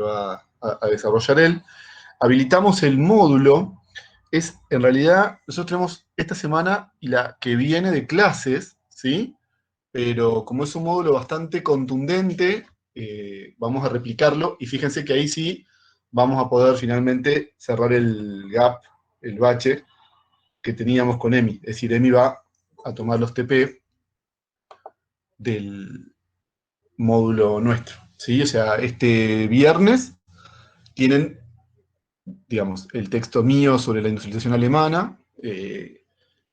a desarrollar él. Habilitamos el módulo. En realidad, nosotros tenemos esta semana y la que viene de clases, ¿sí? Pero como es un módulo bastante contundente, vamos a replicarlo, y fíjense que ahí sí vamos a poder finalmente cerrar el gap, el bache que teníamos con EMI. Es decir, EMI va a tomar los TP del módulo nuestro, ¿sí? O sea, este viernes tienen, digamos, el texto mío sobre la industrialización alemana,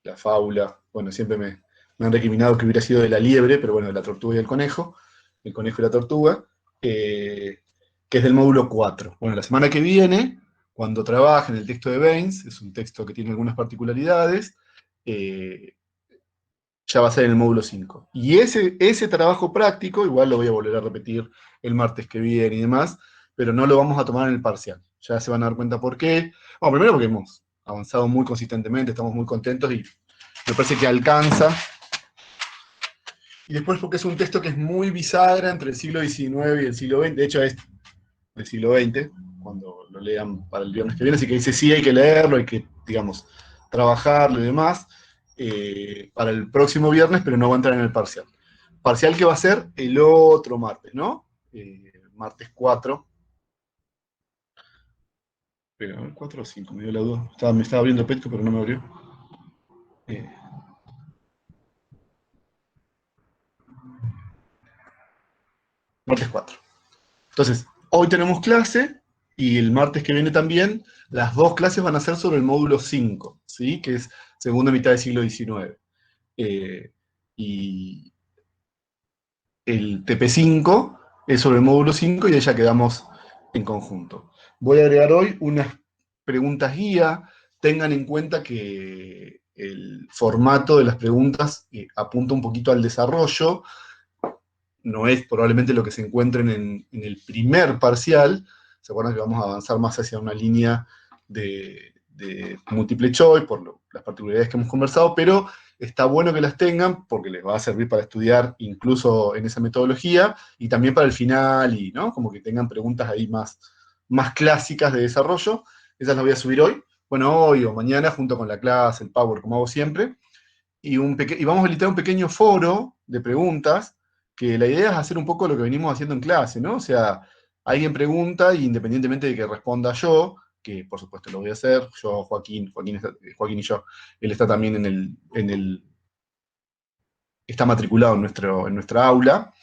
la fábula, bueno, siempre me han recriminado que hubiera sido de la liebre, pero bueno, de la tortuga y el conejo y la tortuga, que es del módulo 4. Bueno, la semana que viene, cuando trabajen el texto de Baines, es un texto que tiene algunas particularidades, ya va a ser en el módulo 5. Y ese trabajo práctico, igual lo voy a volver a repetir el martes que viene y demás, pero no lo vamos a tomar en el parcial. Ya se van a dar cuenta por qué. Bueno, primero porque hemos avanzado muy consistentemente, estamos muy contentos y me parece que alcanza. Y después porque es un texto que es muy bisagra entre el siglo XIX y el siglo XX. De hecho, es del siglo XX, cuando lo lean para el viernes que viene. Así que dice, sí, hay que leerlo, hay que, digamos, trabajarlo y demás, para el próximo viernes, pero no va a entrar en el parcial. Parcial que va a ser el otro martes, ¿no? Martes 4. Pero, 4 o 5, me dio la duda. Me estaba abriendo Petco, pero no me abrió. Eh, Martes 4. Entonces, hoy tenemos clase, y el martes que viene también, las dos clases van a ser sobre el módulo 5, ¿sí? Que es segunda mitad del siglo XIX. Y el TP5 es sobre el módulo 5 y ahí ya quedamos en conjunto. Voy a agregar hoy unas preguntas guía. Tengan en cuenta que el formato de las preguntas apunta un poquito al desarrollo. No es probablemente lo que se encuentren en el primer parcial. Se acuerdan que vamos a avanzar más hacia una línea de múltiple choice por las particularidades que hemos conversado, pero está bueno que las tengan porque les va a servir para estudiar incluso en esa metodología y también para el final, y ¿no? Como que tengan preguntas ahí más clásicas de desarrollo. Esas las voy a subir hoy, bueno, hoy o mañana, junto con la clase, el Power, como hago siempre, y vamos a habilitar un pequeño foro de preguntas, que la idea es hacer un poco lo que venimos haciendo en clase, ¿no? O sea, alguien pregunta, y independientemente de que responda yo, que por supuesto lo voy a hacer, yo, Joaquín y yo, él está también está matriculado en nuestra aula.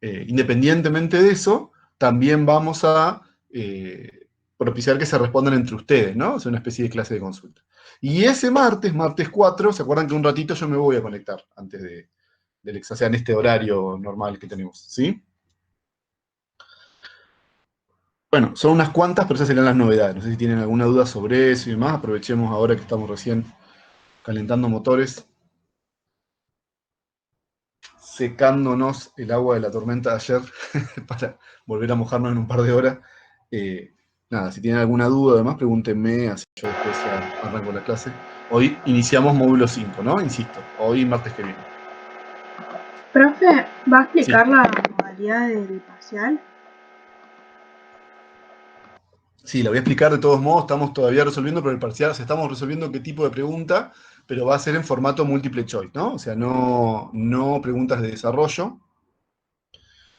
Independientemente de eso, también vamos a propiciar que se respondan entre ustedes, ¿no? Es una especie de clase de consulta. Y ese martes 4, ¿se acuerdan que un ratito yo me voy a conectar antes del examen, o sea, en este horario normal que tenemos, ¿sí? Bueno, son unas cuantas, pero esas serían las novedades. No sé si tienen alguna duda sobre eso y demás. Aprovechemos ahora que estamos recién calentando motores, secándonos el agua de la tormenta de ayer para volver a mojarnos en un par de horas. Eh, Nada, si tienen alguna duda, además, pregúntenme, así yo después ya arranco la clase. Hoy iniciamos módulo 5, ¿no? Insisto, hoy martes que viene. Profe, ¿va a Sí, explicar la modalidad del parcial? sí, la voy a explicar de todos modos. Estamos todavía resolviendo, pero el parcial, o sea, estamos resolviendo qué tipo de pregunta, pero va a ser en formato múltiple choice, ¿no? O sea, no preguntas de desarrollo.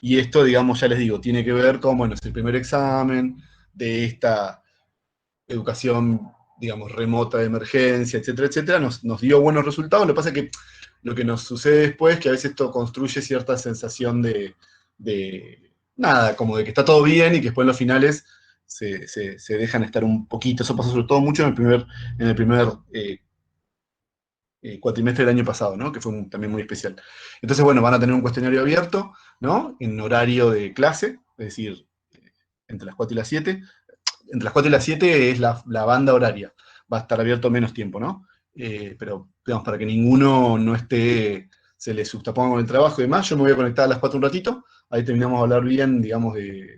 Y esto, digamos, ya les digo, tiene que ver con, bueno, es el primer examen de esta educación, digamos, remota de emergencia, etcétera, etcétera. Nos dio buenos resultados. Lo que pasa es que lo que nos sucede después es que a veces esto construye cierta sensación nada, como de que está todo bien, y que después en los finales se dejan estar un poquito. Eso pasó sobre todo mucho en el primer cuatrimestre del año pasado, ¿no? Que fue también muy especial. Entonces, bueno, van a tener un cuestionario abierto, ¿no? En horario de clase, es decir, entre las 4 y las 7. Entre las 4 y las 7 es la banda horaria. Va a estar abierto menos tiempo, ¿no? Pero, digamos, para que ninguno no se le sustaponga con el trabajo y demás, yo me voy a conectar a las 4 un ratito. Ahí terminamos de hablar bien, digamos, de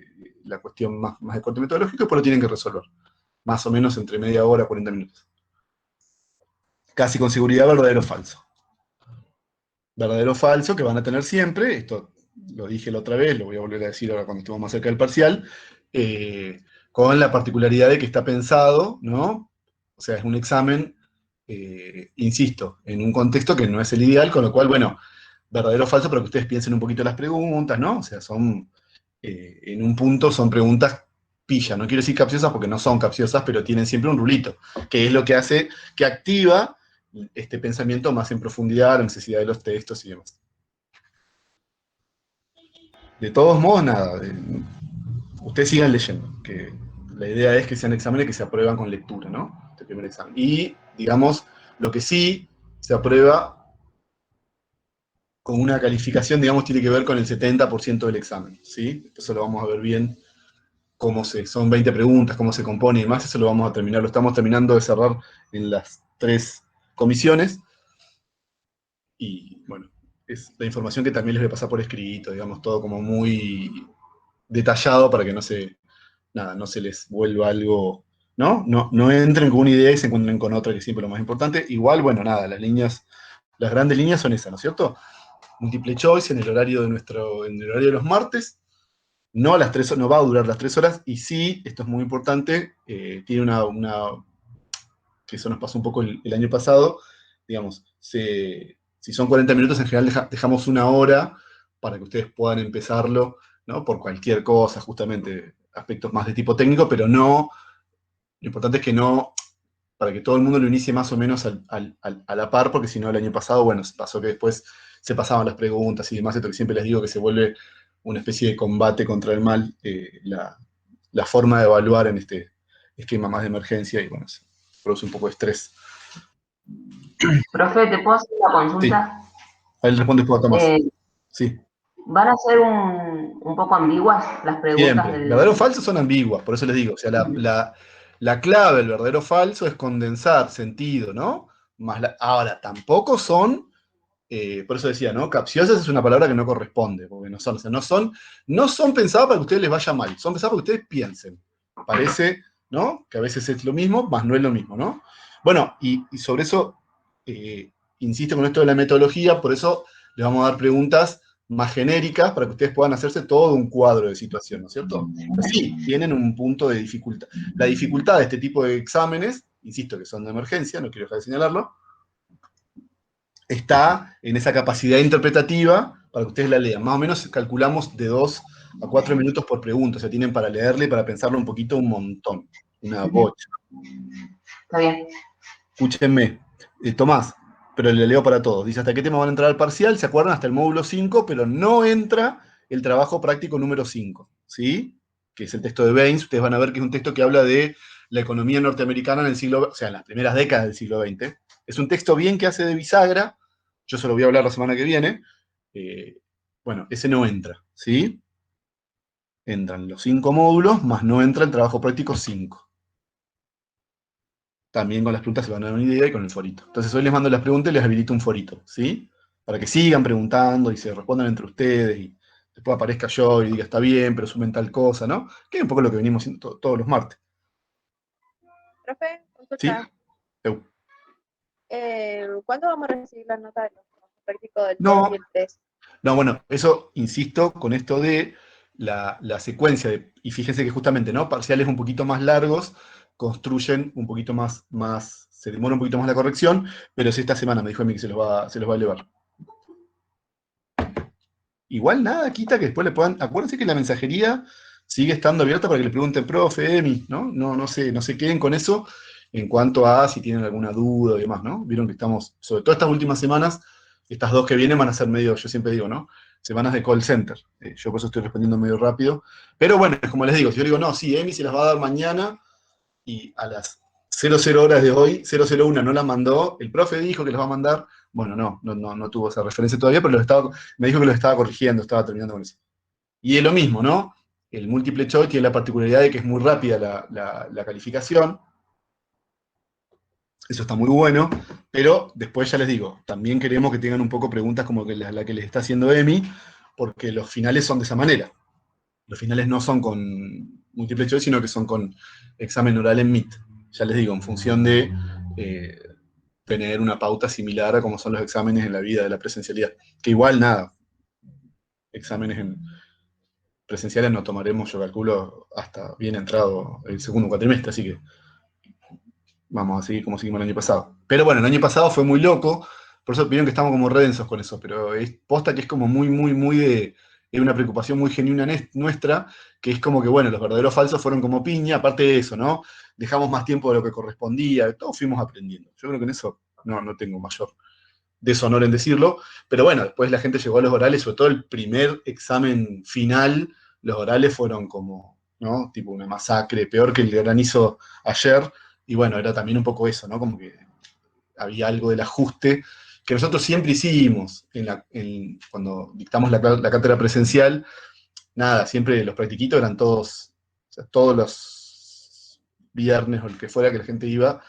la cuestión más de corte metodológico, y después lo tienen que resolver. Más o menos entre media hora, 40 minutos. Casi con seguridad, verdadero o falso. Verdadero o falso, que van a tener siempre. Esto lo dije la otra vez, lo voy a volver a decir ahora cuando estemos más cerca del parcial. con la particularidad de que está pensado, ¿no? O sea, es un examen, insisto, en un contexto que no es el ideal, con lo cual, bueno, verdadero o falso, pero que ustedes piensen un poquito las preguntas, ¿no? O sea, son, en un punto son preguntas pilla, no quiero decir capciosas porque no son capciosas, pero tienen siempre un rulito, que es lo que hace, que activa este pensamiento más en profundidad, la necesidad de los textos y demás. De todos modos, nada, ustedes sigan leyendo, que la idea es que sean exámenes que se aprueban con lectura, ¿no? Este primer examen. Y, digamos, lo que sí se aprueba con una calificación, digamos, tiene que ver con el 70% del examen, ¿sí? Eso lo vamos a ver bien, son 20 preguntas, cómo se compone y demás, eso lo vamos a terminar, lo estamos terminando de cerrar en las 3 comisiones, y bueno, es la información que también les voy a pasar por escrito, digamos, todo como muy detallado para que no se les vuelva algo, ¿no? No entren con una idea y se encuentren con otra, que es siempre lo más importante. Igual, bueno, nada, las grandes líneas son esas, ¿no es cierto? Multiple choice en el horario en el horario de los martes, no a las 3 no va a durar las 3 horas, y sí, esto es muy importante, tiene que eso nos pasó un poco el año pasado, digamos, si son 40 minutos, en general dejamos 1 hora para que ustedes puedan empezarlo, ¿no? Por cualquier cosa, justamente, aspectos más de tipo técnico, pero no, lo importante es que no, para que todo el mundo lo inicie más o menos a la par, porque si no, el año pasado, bueno, pasó que después se pasaban las preguntas y demás, esto que siempre les digo que se vuelve una especie de combate contra el mal, la forma de evaluar en este esquema más de emergencia, y bueno, se produce un poco de estrés. Profe, ¿te puedo hacer una Sí, consulta? ahí le responde después a Tomás. Sí, ¿Van a ser un poco ambiguas las preguntas siempre. Verdadero o del... falso son ambiguas, por eso les digo, o sea, la clave del verdadero o falso es condensar sentido, ¿no? Ahora, tampoco son, por eso decía, ¿no? Capciosas es una palabra que no corresponde, porque no son, o sea, no son pensadas para que a ustedes les vaya mal, son pensadas para que ustedes piensen. Parece, ¿no? Que a veces es lo mismo, más no es lo mismo, ¿no? Bueno, y sobre eso, eh, insisto con esto de la metodología, por eso les vamos a dar preguntas más genéricas para que ustedes puedan hacerse todo un cuadro de situación, ¿no es cierto? Pero sí, tienen un punto de dificultad. La dificultad de este tipo de exámenes, insisto que son de emergencia, no quiero dejar de señalarlo, está en esa capacidad interpretativa para que ustedes la lean. Más o menos calculamos de 2 a 4 minutos por pregunta, o sea, tienen para leerle y para pensarlo un poquito un montón, una bocha. Está bien. Escúchenme, Tomás, pero le leo para todos. Dice, ¿hasta qué tema van a entrar al parcial? ¿Se acuerdan? Hasta el módulo 5, pero no entra el trabajo práctico número 5, ¿sí? Que es el texto de Baines. Ustedes van a ver que es un texto que habla de la economía norteamericana en el siglo, o sea, en las primeras décadas del siglo XX. Es un texto bien que hace de bisagra. Yo se lo voy a hablar la semana que viene. Eh, bueno, ese no entra, ¿sí? Entran los 5 módulos, más no entra el trabajo práctico 5. También con las preguntas se van a dar una idea y con el forito. Entonces hoy les mando las preguntas y les habilito un forito, ¿sí? Para que sigan preguntando y se respondan entre ustedes y después aparezca yo y diga está bien, pero sumen tal cosa, ¿no? Que es un poco lo que venimos haciendo todos los martes. Profe, ¿Sí? consulta. ¿Cuándo vamos a recibir la nota de los trabajos prácticos del 2 y No, el 3? no, bueno, eso insisto con esto de la secuencia, y fíjense que justamente, ¿no? Parciales un poquito más largos construyen un poquito más, se demora un poquito más la corrección, pero es esta semana, me dijo a mí que se los va a elevar. Igual nada quita que después le puedan. Acuérdense que la mensajería sigue estando abierta para que le pregunten, profe, Emi, ¿no? No se queden con eso en cuanto a si tienen alguna duda y demás, ¿no? Vieron que estamos, sobre todo estas últimas semanas, estas 2 que vienen van a ser medio, yo siempre digo, ¿no? Semanas de call center. Yo por eso estoy respondiendo medio rápido. Pero bueno, es como les digo, si yo digo, no, sí, Emi se las va a dar mañana y a las 00 horas de hoy, 001 no la mandó, el profe dijo que las va a mandar, bueno, no tuvo esa referencia todavía, pero me dijo que lo estaba corrigiendo, estaba terminando con eso. Y es lo mismo, ¿no? El múltiple choice tiene la particularidad de que es muy rápida la calificación, eso está muy bueno, pero después ya les digo, también queremos que tengan un poco preguntas como la que les está haciendo Emi, porque los finales son de esa manera. Los finales no son con múltiple choice, sino que son con examen oral en MIT. Ya les digo, en función de eh, tener una pauta similar a como son los exámenes en la vida de la presencialidad. Que igual, nada, exámenes presenciales no tomaremos, yo calculo, hasta bien entrado el segundo cuatrimestre, así que vamos a seguir como seguimos el año pasado. Pero bueno, el año pasado fue muy loco, por eso vieron que estamos como redensos con eso, pero es posta que es como muy es una preocupación muy genuina nuestra, que es como que, bueno, los verdaderos falsos fueron como piña, aparte de eso, ¿no? Dejamos más tiempo de lo que correspondía, todos fuimos aprendiendo. Yo creo que en eso no tengo mayor deshonor en decirlo, pero bueno, después la gente llegó a los orales, sobre todo el primer examen final, los orales fueron como, ¿no? Tipo una masacre, peor que el granizo ayer, y bueno, era también un poco eso, ¿no? Como que había algo del ajuste que nosotros siempre hicimos cuando dictamos la cátedra presencial, nada, siempre los practiquitos eran todos, o sea, todos los viernes o el que fuera que la gente iba,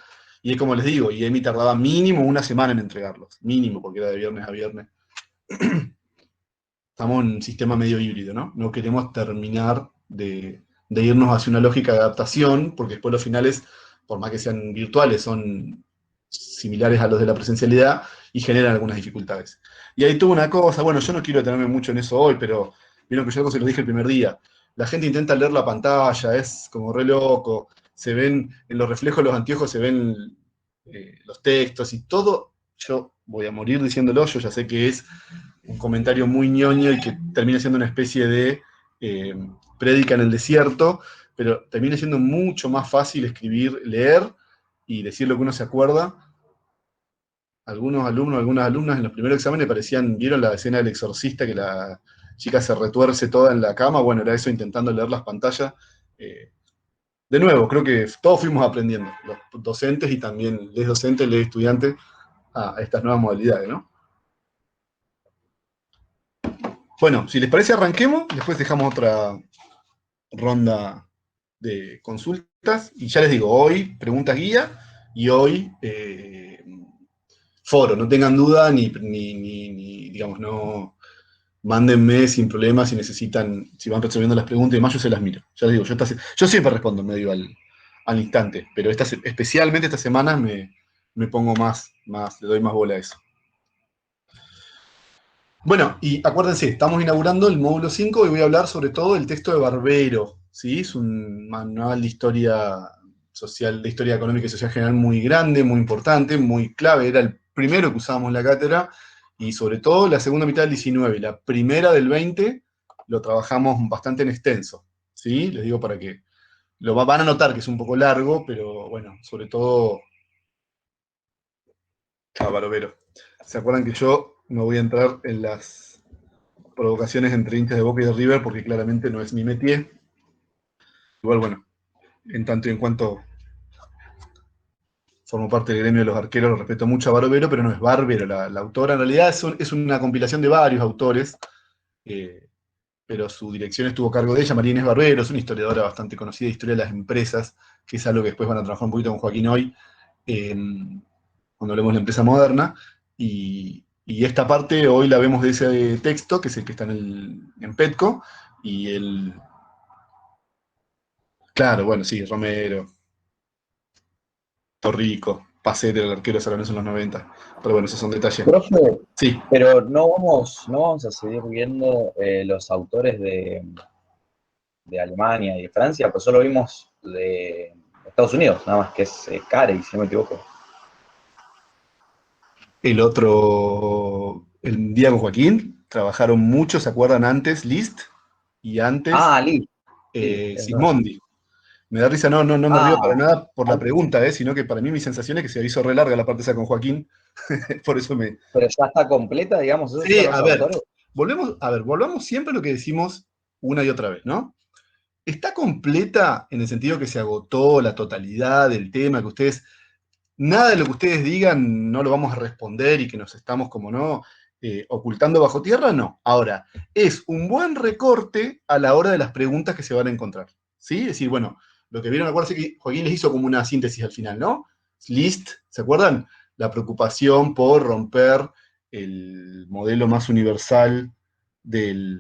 y es como les digo, y Emi tardaba mínimo una semana en entregarlos, mínimo, porque era de viernes a viernes. Estamos en un sistema medio híbrido, ¿no? No queremos terminar de irnos hacia una lógica de adaptación, porque después los finales, por más que sean virtuales, son similares a los de la presencialidad y generan algunas dificultades. Y ahí tuvo una cosa, bueno, yo no quiero detenerme mucho en eso hoy, pero vieron que yo algo se lo dije el primer día. La gente intenta leer la pantalla, es como re loco, se ven, en los reflejos de los anteojos se ven los textos y todo. Yo voy a morir diciéndolo, yo ya sé que es un comentario muy ñoño y que termina siendo una especie de prédica en el desierto, pero termina siendo mucho más fácil escribir, leer y decir lo que uno se acuerda. Algunos alumnos, algunas alumnas en los primeros exámenes parecían, ¿vieron la escena del exorcista que la chica se retuerce toda en la cama? Bueno, era eso intentando leer las pantallas. De nuevo, creo que todos fuimos aprendiendo, los docentes y también les docentes, les estudiantes, a estas nuevas modalidades, ¿no? Bueno, si les parece arranquemos, después dejamos otra ronda de consultas, y ya les digo, hoy preguntas guía, y hoy foro, no tengan duda, digamos, no, mándenme sin problemas si necesitan, si van resolviendo las preguntas y demás, yo se las miro. Ya les digo, yo siempre respondo medio al instante, pero especialmente estas semanas me pongo le doy más bola a eso. Bueno, y acuérdense, estamos inaugurando el módulo 5 y voy a hablar sobre todo del texto de Barbero, ¿sí? Es un manual de historia social, de historia económica y social general muy grande, muy importante, muy clave. Era el primero que usábamos en la cátedra y sobre todo la segunda mitad del 19. La primera del 20 lo trabajamos bastante en extenso, ¿sí? Les digo para que van a notar que es un poco largo, pero bueno, sobre todo a Barbero. ¿Se acuerdan que yo no voy a entrar en las provocaciones entre hinchas de Boca y de River, porque claramente no es mi métier? Igual, bueno, en tanto y en cuanto formo parte del gremio de los arqueros, lo respeto mucho a Barbero, pero no es Barbero la autora. En realidad es una compilación de varios autores, pero su dirección estuvo a cargo de ella, María Inés Barbero, es una historiadora bastante conocida de historia de las empresas, que es algo que después van a trabajar un poquito con Joaquín hoy, cuando hablemos de la empresa moderna. Y esta parte hoy la vemos de ese texto, que es el que está en Petco, y claro, bueno, sí, Romero, Torrico, Pacete, el arquero de San Lorenzo en los 90. Pero bueno, esos son detalles. Profe, Sí, pero no vamos a seguir viendo los autores de Alemania y de Francia, pues solo vimos de Estados Unidos, nada más que es Carey, si no me equivoco. el otro, el día con Joaquín, trabajaron mucho, ¿se acuerdan antes? Liszt, y antes Ah, Lee. Sí, es verdad. Sismondi. Me da risa, no me río Ah, para nada por la antes, pregunta, sino que para mí mi sensación es que se hizo re larga la parte esa con Joaquín, por eso me... pero ya está completa, digamos, esos Sí, son los a ver, autores. volvamos siempre a lo que decimos una y otra vez, ¿no? Está completa en el sentido que se agotó la totalidad del tema, que ustedes, nada de lo que ustedes digan no lo vamos a responder y que nos estamos como no ocultando bajo tierra, no. Ahora, es un buen recorte a la hora de las preguntas que se van a encontrar, ¿sí? Es decir, bueno, lo que vieron, acuérdense que Joaquín les hizo como una síntesis al final, ¿no? List, ¿se acuerdan? La preocupación por romper el modelo más universal de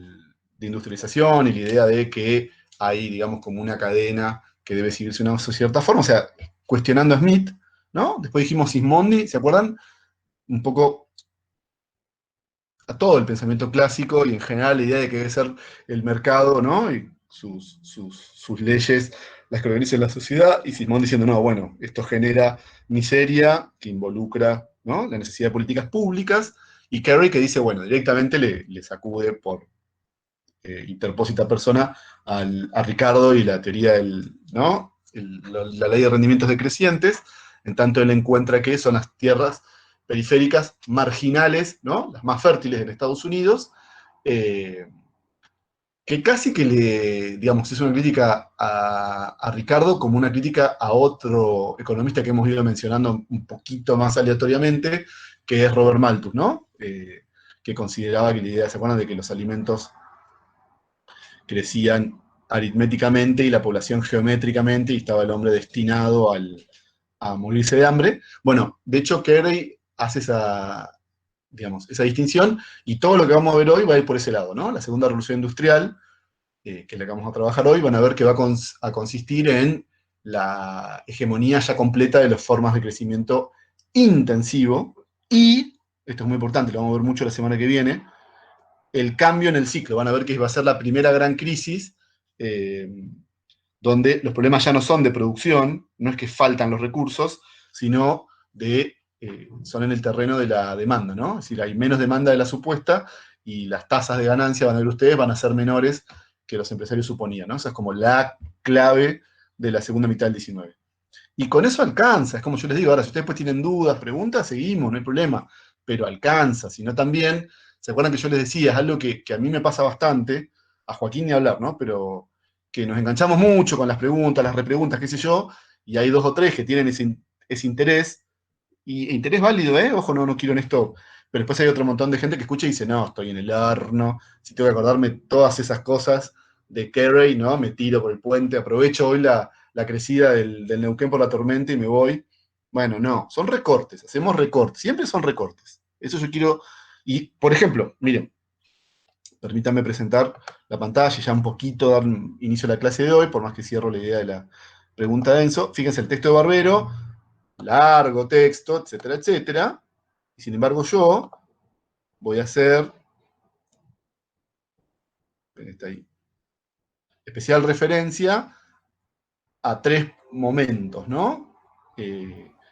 industrialización y la idea de que hay, digamos, como una cadena que debe seguirse de una cierta forma, o sea, cuestionando a Smith, ¿no? Después dijimos Sismondi, ¿se acuerdan? Un poco a todo el pensamiento clásico y en general la idea de que debe ser el mercado, ¿no? Y sus leyes las que organizan la sociedad, y Simón diciendo, no, bueno, esto genera miseria que involucra, ¿no?, la necesidad de políticas públicas, y Carey que dice, bueno, directamente le sacude por interpósita persona a Ricardo y la teoría del, ¿no?, la ley de rendimientos decrecientes, en tanto él encuentra que son las tierras periféricas marginales, ¿no?, las más fértiles en Estados Unidos, que casi que digamos, es una crítica a Ricardo como una crítica a otro economista que hemos ido mencionando un poquito más aleatoriamente, que es Robert Malthus, ¿no? Que consideraba que la idea, ¿se acuerdan?, de que los alimentos crecían aritméticamente y la población geométricamente, y estaba el hombre destinado a morirse de hambre. Bueno, de hecho, Carey hace digamos, esa distinción, y todo lo que vamos a ver hoy va a ir por ese lado, ¿no? La segunda revolución industrial, que es la que vamos a trabajar hoy, van a ver que va a consistir en la hegemonía ya completa de las formas de crecimiento intensivo, y, esto es muy importante, lo vamos a ver mucho la semana que viene, el cambio en el ciclo. Van a ver que va a ser la primera gran crisis, donde los problemas ya no son de producción, no es que faltan los recursos, sino son en el terreno de la demanda, ¿no? Es decir, hay menos demanda de la supuesta, y las tasas de ganancia, van a ver ustedes, van a ser menores que los empresarios suponían, ¿no? Esa es como la clave de la segunda mitad del 19. Y con eso alcanza, es como yo les digo, ahora, si ustedes pues tienen dudas, preguntas, seguimos, no hay problema, pero alcanza, sino también, ¿se acuerdan que yo les decía? Es algo que a mí me pasa bastante, a Joaquín ni hablar, ¿no? Pero que nos enganchamos mucho con las preguntas, las repreguntas, qué sé yo, y hay dos o tres que tienen ese interés, y interés válido, ¿eh? Ojo, no quiero en esto, pero después hay otro montón de gente que escucha y dice, no, estoy en el horno, si tengo que acordarme todas esas cosas de Carey, ¿no? Me tiro por el puente, aprovecho hoy la crecida del Neuquén por la tormenta y me voy. Bueno, no, son recortes, hacemos recortes, siempre son recortes. Eso yo quiero, y por ejemplo, miren, permítanme presentar la pantalla y ya un poquito dar inicio a la clase de hoy, por más que cierro la idea de la pregunta de Enzo. Fíjense el texto de Barbero, largo texto, etcétera, etcétera. Y sin embargo yo voy a hacer, está ahí, especial referencia a tres momentos, ¿no?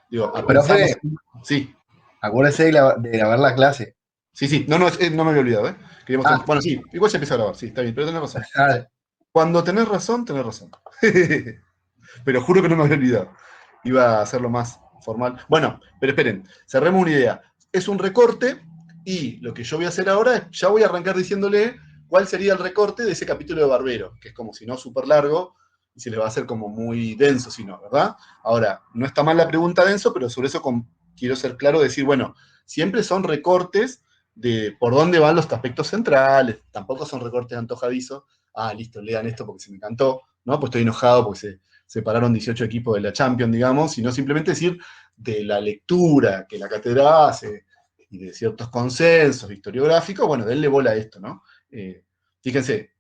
Digo, a pensarnos. Profe, Sí, acuérdese de grabar la clase. sí, no, no me había olvidado, ¿eh? Quería mostrar. Ah, Bueno, sí, igual se empieza a grabar, sí, está bien, pero tenés razón. ah, Cuando tenés razón, tenés razón. Pero juro que no me había olvidado. Iba a hacerlo más formal. Bueno, pero esperen, cerremos una idea. Es un recorte, y lo que yo voy a hacer ahora es, ya voy a arrancar diciéndole cuál sería el recorte de ese capítulo de Barbero, que es como si no súper largo, y se le va a hacer como muy denso, si no, ¿verdad? Ahora, no está mal la pregunta denso, pero sobre eso quiero ser claro, decir, bueno, siempre son recortes de por dónde van los aspectos centrales, tampoco son recortes antojadizos. Ah, listo, lean esto porque se me encantó, ¿no? Pues estoy enojado porque se separaron 18 equipos de la Champions, digamos, sino simplemente decir de la lectura que la cátedra hace y de ciertos consensos historiográficos, bueno, denle bola a esto, ¿no? Fíjense,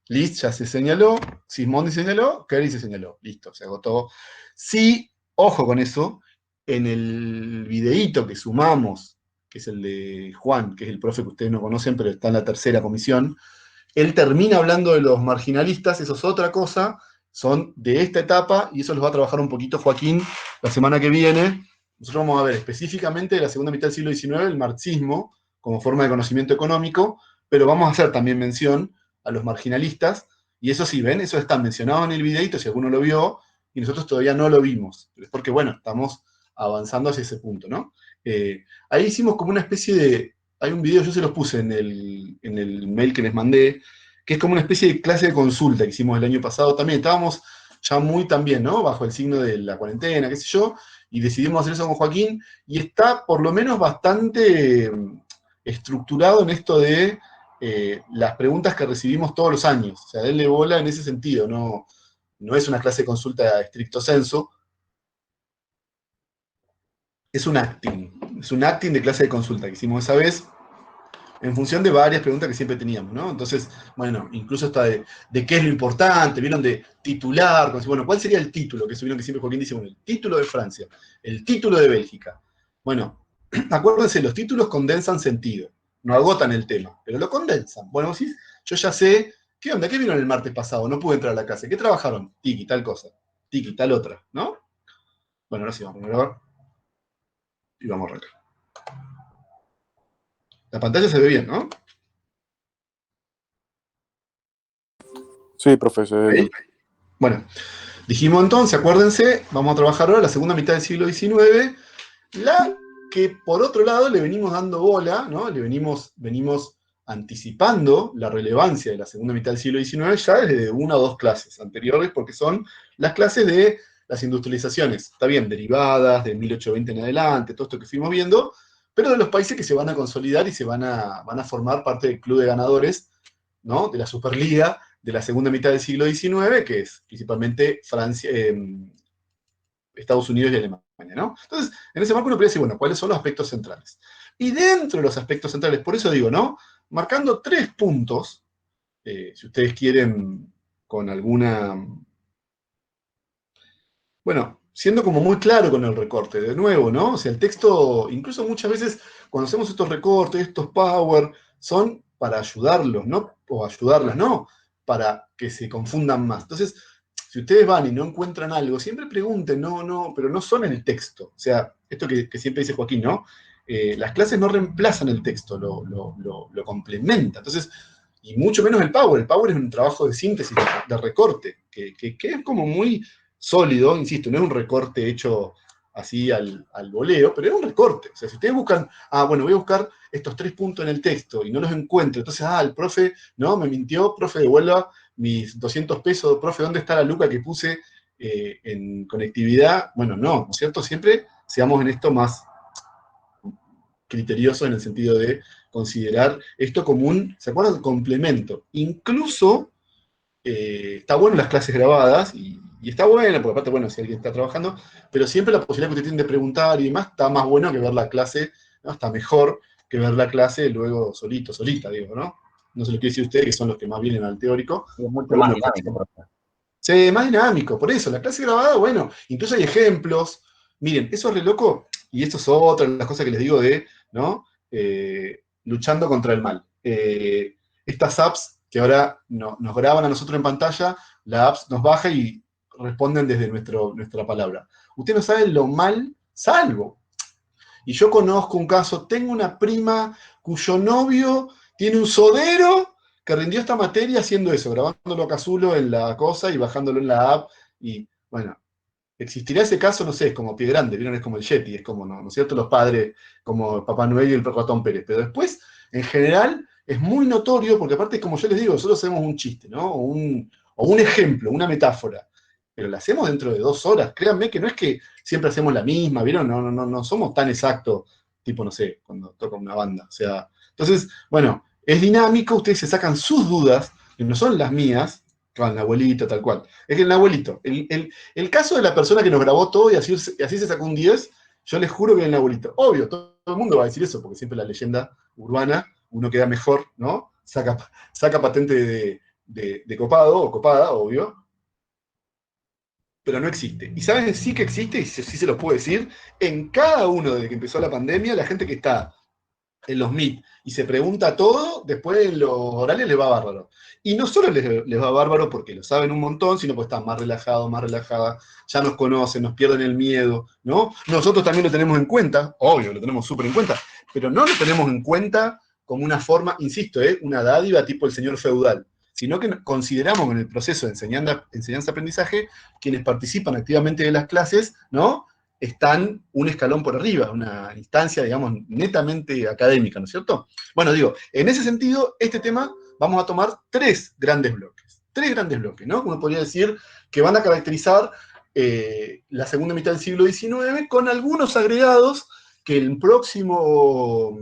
Liszt ya se señaló, Sismondi señaló, Carey se señaló, listo, se agotó. Sí, ojo con eso, en el videíto que sumamos, que es el de Juan, que es el profe que ustedes no conocen, pero está en la tercera comisión, él termina hablando de los marginalistas, eso es otra cosa, son de esta etapa, y eso los va a trabajar un poquito Joaquín la semana que viene. Nosotros vamos a ver específicamente de la segunda mitad del siglo XIX el marxismo como forma de conocimiento económico, pero vamos a hacer también mención a los marginalistas, y eso sí, ven, eso está mencionado en el videito, si alguno lo vio, y nosotros todavía no lo vimos, es porque, bueno, estamos avanzando hacia ese punto, ¿no? Ahí hicimos como una especie de, hay un video, yo se los puse en el mail que les mandé, que es como una especie de clase de consulta que hicimos el año pasado también. Estábamos ya muy también, ¿no? Bajo el signo de la cuarentena, qué sé yo, y decidimos hacer eso con Joaquín, y está por lo menos bastante estructurado en esto de las preguntas que recibimos todos los años. O sea, denle bola en ese sentido, no es una clase de consulta estricto sensu, es un acting de clase de consulta que hicimos esa vez, en función de varias preguntas que siempre teníamos, ¿no? Entonces, bueno, incluso hasta de qué es lo importante, vieron de titular, bueno, ¿cuál sería el título? Que vieron que siempre Joaquín dice, bueno, el título de Francia, el título de Bélgica. Bueno, acuérdense, los títulos condensan sentido, no agotan el tema, pero lo condensan. Bueno, sí, yo ya sé, ¿qué onda? ¿Qué vieron el martes pasado? No pude entrar a la clase. ¿Qué trabajaron? Tiki, tal cosa. Tiki, tal otra, ¿no? Bueno, ahora sí vamos a grabar. Y vamos a arrancar. La pantalla se ve bien, ¿no? Sí, profe, se ve bien. Bueno, dijimos entonces, acuérdense, vamos a trabajar ahora la segunda mitad del siglo XIX, la que por otro lado le venimos dando bola, ¿no? Le venimos anticipando la relevancia de la segunda mitad del siglo XIX ya desde una o dos clases anteriores, porque son las clases de las industrializaciones, está bien, derivadas, de 1820 en adelante, todo esto que fuimos viendo, pero de los países que se van a consolidar y se van a formar parte del club de ganadores, ¿no? De la Superliga de la segunda mitad del siglo XIX, que es principalmente Francia, Estados Unidos y Alemania, ¿no? Entonces, en ese marco uno podría decir, bueno, ¿cuáles son los aspectos centrales? Y dentro de los aspectos centrales, por eso digo, ¿no? Marcando 3 puntos, si ustedes quieren con alguna... Bueno, siendo como muy claro con el recorte, de nuevo, ¿no? O sea, el texto, incluso muchas veces, cuando hacemos estos recortes, estos power, son para ayudarlos, ¿no? O ayudarlas, ¿no? Para que se confundan más. Entonces, si ustedes van y no encuentran algo, siempre pregunten, no, pero no son en el texto. O sea, esto que siempre dice Joaquín, ¿no? Las clases no reemplazan el texto, lo complementan. Entonces, y mucho menos el power. El power es un trabajo de síntesis, de recorte, que es como muy sólido, insisto, no es un recorte hecho así al voleo, pero es un recorte. O sea, si ustedes buscan, bueno, voy a buscar estos 3 puntos en el texto y no los encuentro, entonces, el profe, no, me mintió, profe, devuelva mis 200 pesos, profe, ¿dónde está la luca que puse en conectividad? Bueno, ¿no es cierto? Siempre seamos en esto más criteriosos en el sentido de considerar esto como un, ¿se acuerdan? Complemento. Incluso está bueno las clases grabadas, y está bueno, porque aparte, bueno, si alguien está trabajando, pero siempre la posibilidad que usted tiene de preguntar y demás, está más bueno que ver la clase, ¿no? Está mejor que ver la clase luego solita, digo, ¿no? No se lo quiere decir usted, que son los que más vienen al teórico. Y es mucho Pero más bueno, dinámico, profe. sí, más dinámico, por eso, la clase grabada, bueno, incluso hay ejemplos. Miren, eso es re loco, y esto es otra de las cosas que les digo de, ¿no? Luchando contra el mal. Estas apps que ahora nos graban a nosotros en pantalla, la app nos baja y responden desde nuestra palabra. Ustedes no saben lo mal salvo. Y yo conozco un caso, tengo una prima cuyo novio tiene un sodero que rindió esta materia haciendo eso, grabándolo a Casulo en la cosa y bajándolo en la app. Y bueno, existirá ese caso, no sé, es como Pie Grande, ¿vieron? Es como el Yeti, es como, ¿no es cierto? Los padres, como Papá Noel y el ratón Pérez. Pero después, en general, es muy notorio, porque aparte, como yo les digo, nosotros hacemos un chiste, ¿no? O un ejemplo, una metáfora. Pero la hacemos dentro de 2 horas. Créanme que no es que siempre hacemos la misma, ¿vieron? No somos tan exactos, tipo, no sé, cuando toca una banda. O sea, entonces, bueno, es dinámico, ustedes se sacan sus dudas, que no son las mías, con el abuelito, tal cual. Es que el abuelito, el caso de la persona que nos grabó todo y así se sacó un 10, yo les juro que es el abuelito. Obvio, todo el mundo va a decir eso, porque siempre la leyenda urbana, uno queda mejor, ¿no? Saca patente de copado o copada, obvio, pero no existe. Y saben sí que existe, y sí se los puedo decir, en cada uno desde que empezó la pandemia, la gente que está en los Meet y se pregunta todo, después en los orales les va bárbaro. Y no solo les va bárbaro porque lo saben un montón, sino porque están más relajados, más relajadas, ya nos conocen, nos pierden el miedo, ¿no? Nosotros también lo tenemos en cuenta, obvio, lo tenemos súper en cuenta, pero no lo tenemos en cuenta como una forma, insisto, una dádiva tipo el señor feudal, sino que consideramos en el proceso de enseñanza-aprendizaje, quienes participan activamente de las clases, ¿no? Están un escalón por arriba, una instancia, digamos, netamente académica, ¿no es cierto? Bueno, digo, en ese sentido, este tema vamos a tomar 3 grandes bloques, ¿no? Uno podría decir que van a caracterizar la segunda mitad del siglo XIX con algunos agregados que el próximo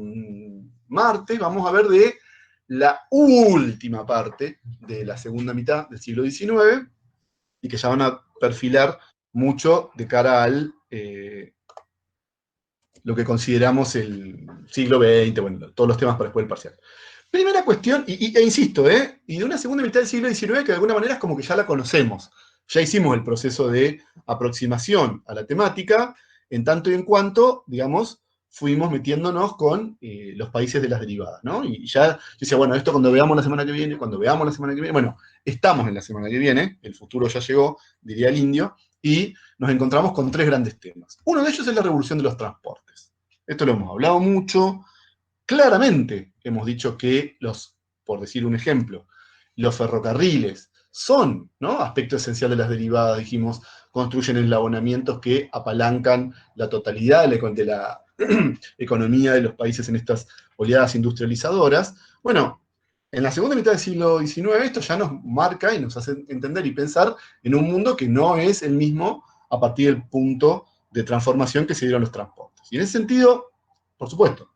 martes vamos a ver de la última parte de la segunda mitad del siglo XIX y que ya van a perfilar mucho de cara al lo que consideramos el siglo XX, bueno, todos los temas para después del parcial. Primera cuestión, e insisto, y de una segunda mitad del siglo XIX que de alguna manera es como que ya la conocemos. Ya hicimos el proceso de aproximación a la temática, en tanto y en cuanto, digamos, fuimos metiéndonos con los países de las derivadas, ¿no? Y ya yo decía, bueno, esto cuando veamos la semana que viene, bueno, estamos en la semana que viene, el futuro ya llegó, diría el indio, y nos encontramos con 3 grandes temas. Uno de ellos es la revolución de los transportes. Esto lo hemos hablado mucho, claramente hemos dicho que por decir un ejemplo, los ferrocarriles son, ¿no?, aspecto esencial de las derivadas, dijimos, construyen eslabonamientos que apalancan la totalidad de la economía de los países en estas oleadas industrializadoras. Bueno, en la segunda mitad del siglo XIX esto ya nos marca y nos hace entender y pensar en un mundo que no es el mismo a partir del punto de transformación que se dieron los transportes. Y en ese sentido, por supuesto,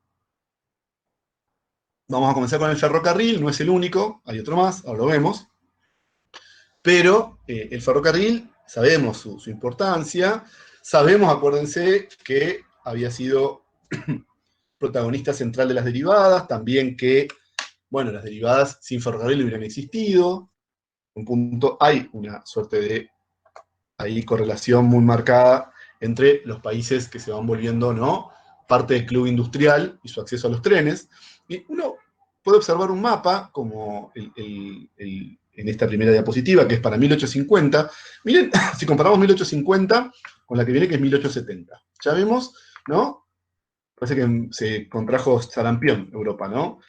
vamos a comenzar con el ferrocarril, no es el único, hay otro más, ahora lo vemos, pero el ferrocarril, sabemos su importancia, sabemos, acuérdense, que había sido protagonista central de las derivadas, también que, bueno, las derivadas sin ferrocarril no hubieran existido. En un punto hay una suerte de ahí correlación muy marcada entre los países que se van volviendo, ¿no?, parte del club industrial y su acceso a los trenes. Y uno puede observar un mapa, como en esta primera diapositiva, que es para 1850. Miren, si comparamos 1850 con la que viene, que es 1870. Ya vemos, ¿no? Parece que se contrajo sarampión Europa, ¿no?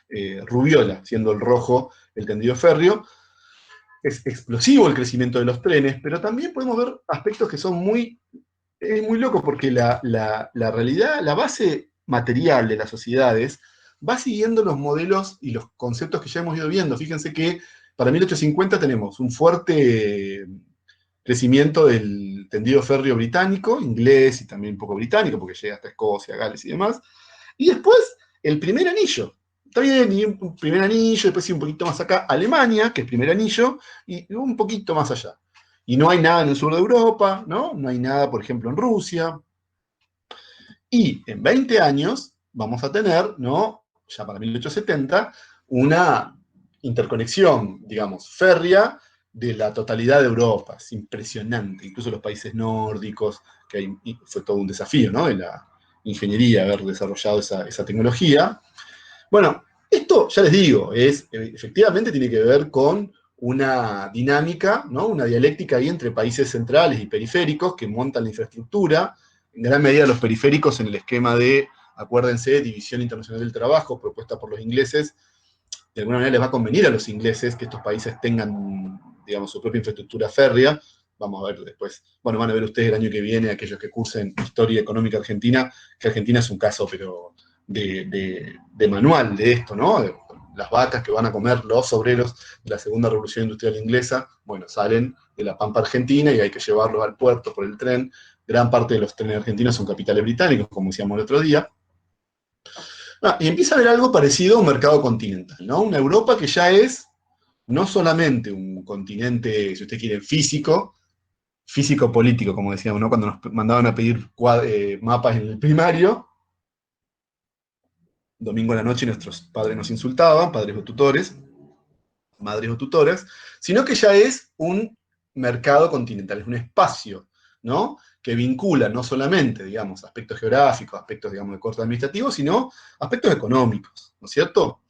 Rubiola, siendo el rojo el tendido férreo. Es explosivo el crecimiento de los trenes, pero también podemos ver aspectos que son muy locos, porque la realidad, la base material de las sociedades va siguiendo los modelos y los conceptos que ya hemos ido viendo. Fíjense que para 1850 tenemos un fuerte crecimiento del tendido férreo británico, inglés y también un poco británico, porque llega hasta Escocia, Gales y demás. Y después, el primer anillo. Está bien, y un primer anillo, después sí un poquito más acá, Alemania, que es primer anillo, y un poquito más allá. Y no hay nada en el sur de Europa, ¿no? No hay nada, por ejemplo, en Rusia. Y en 20 años vamos a tener, ¿no?, ya para 1870, una interconexión, digamos, férrea de la totalidad de Europa. Es impresionante. Incluso los países nórdicos, que ahí fue todo un desafío, ¿no?, de la ingeniería haber desarrollado esa tecnología. Bueno, esto, ya les digo, efectivamente tiene que ver con una dinámica, ¿no?, una dialéctica ahí entre países centrales y periféricos que montan la infraestructura, en gran medida los periféricos en el esquema de, acuérdense, División Internacional del Trabajo, propuesta por los ingleses. De alguna manera les va a convenir a los ingleses que estos países tengan, digamos, su propia infraestructura férrea. Vamos a ver después, bueno, van a ver ustedes el año que viene, aquellos que cursen Historia Económica Argentina, que Argentina es un caso, pero de manual de esto, ¿no? Las vacas que van a comer los obreros de la segunda revolución industrial inglesa, bueno, salen de la pampa argentina y hay que llevarlos al puerto por el tren. Gran parte de los trenes argentinos son capitales británicos, como decíamos el otro día. Y empieza a haber algo parecido a un mercado continental, ¿no? Una Europa que ya es no solamente un continente, si usted quiere, físico-político, como decíamos, ¿no?, cuando nos mandaban a pedir mapas en el primario, domingo a la noche nuestros padres nos insultaban, padres o tutores, madres o tutoras, sino que ya es un mercado continental, es un espacio, ¿no?, que vincula no solamente, digamos, aspectos geográficos, aspectos, digamos, de corte administrativo, sino aspectos económicos, ¿no es cierto?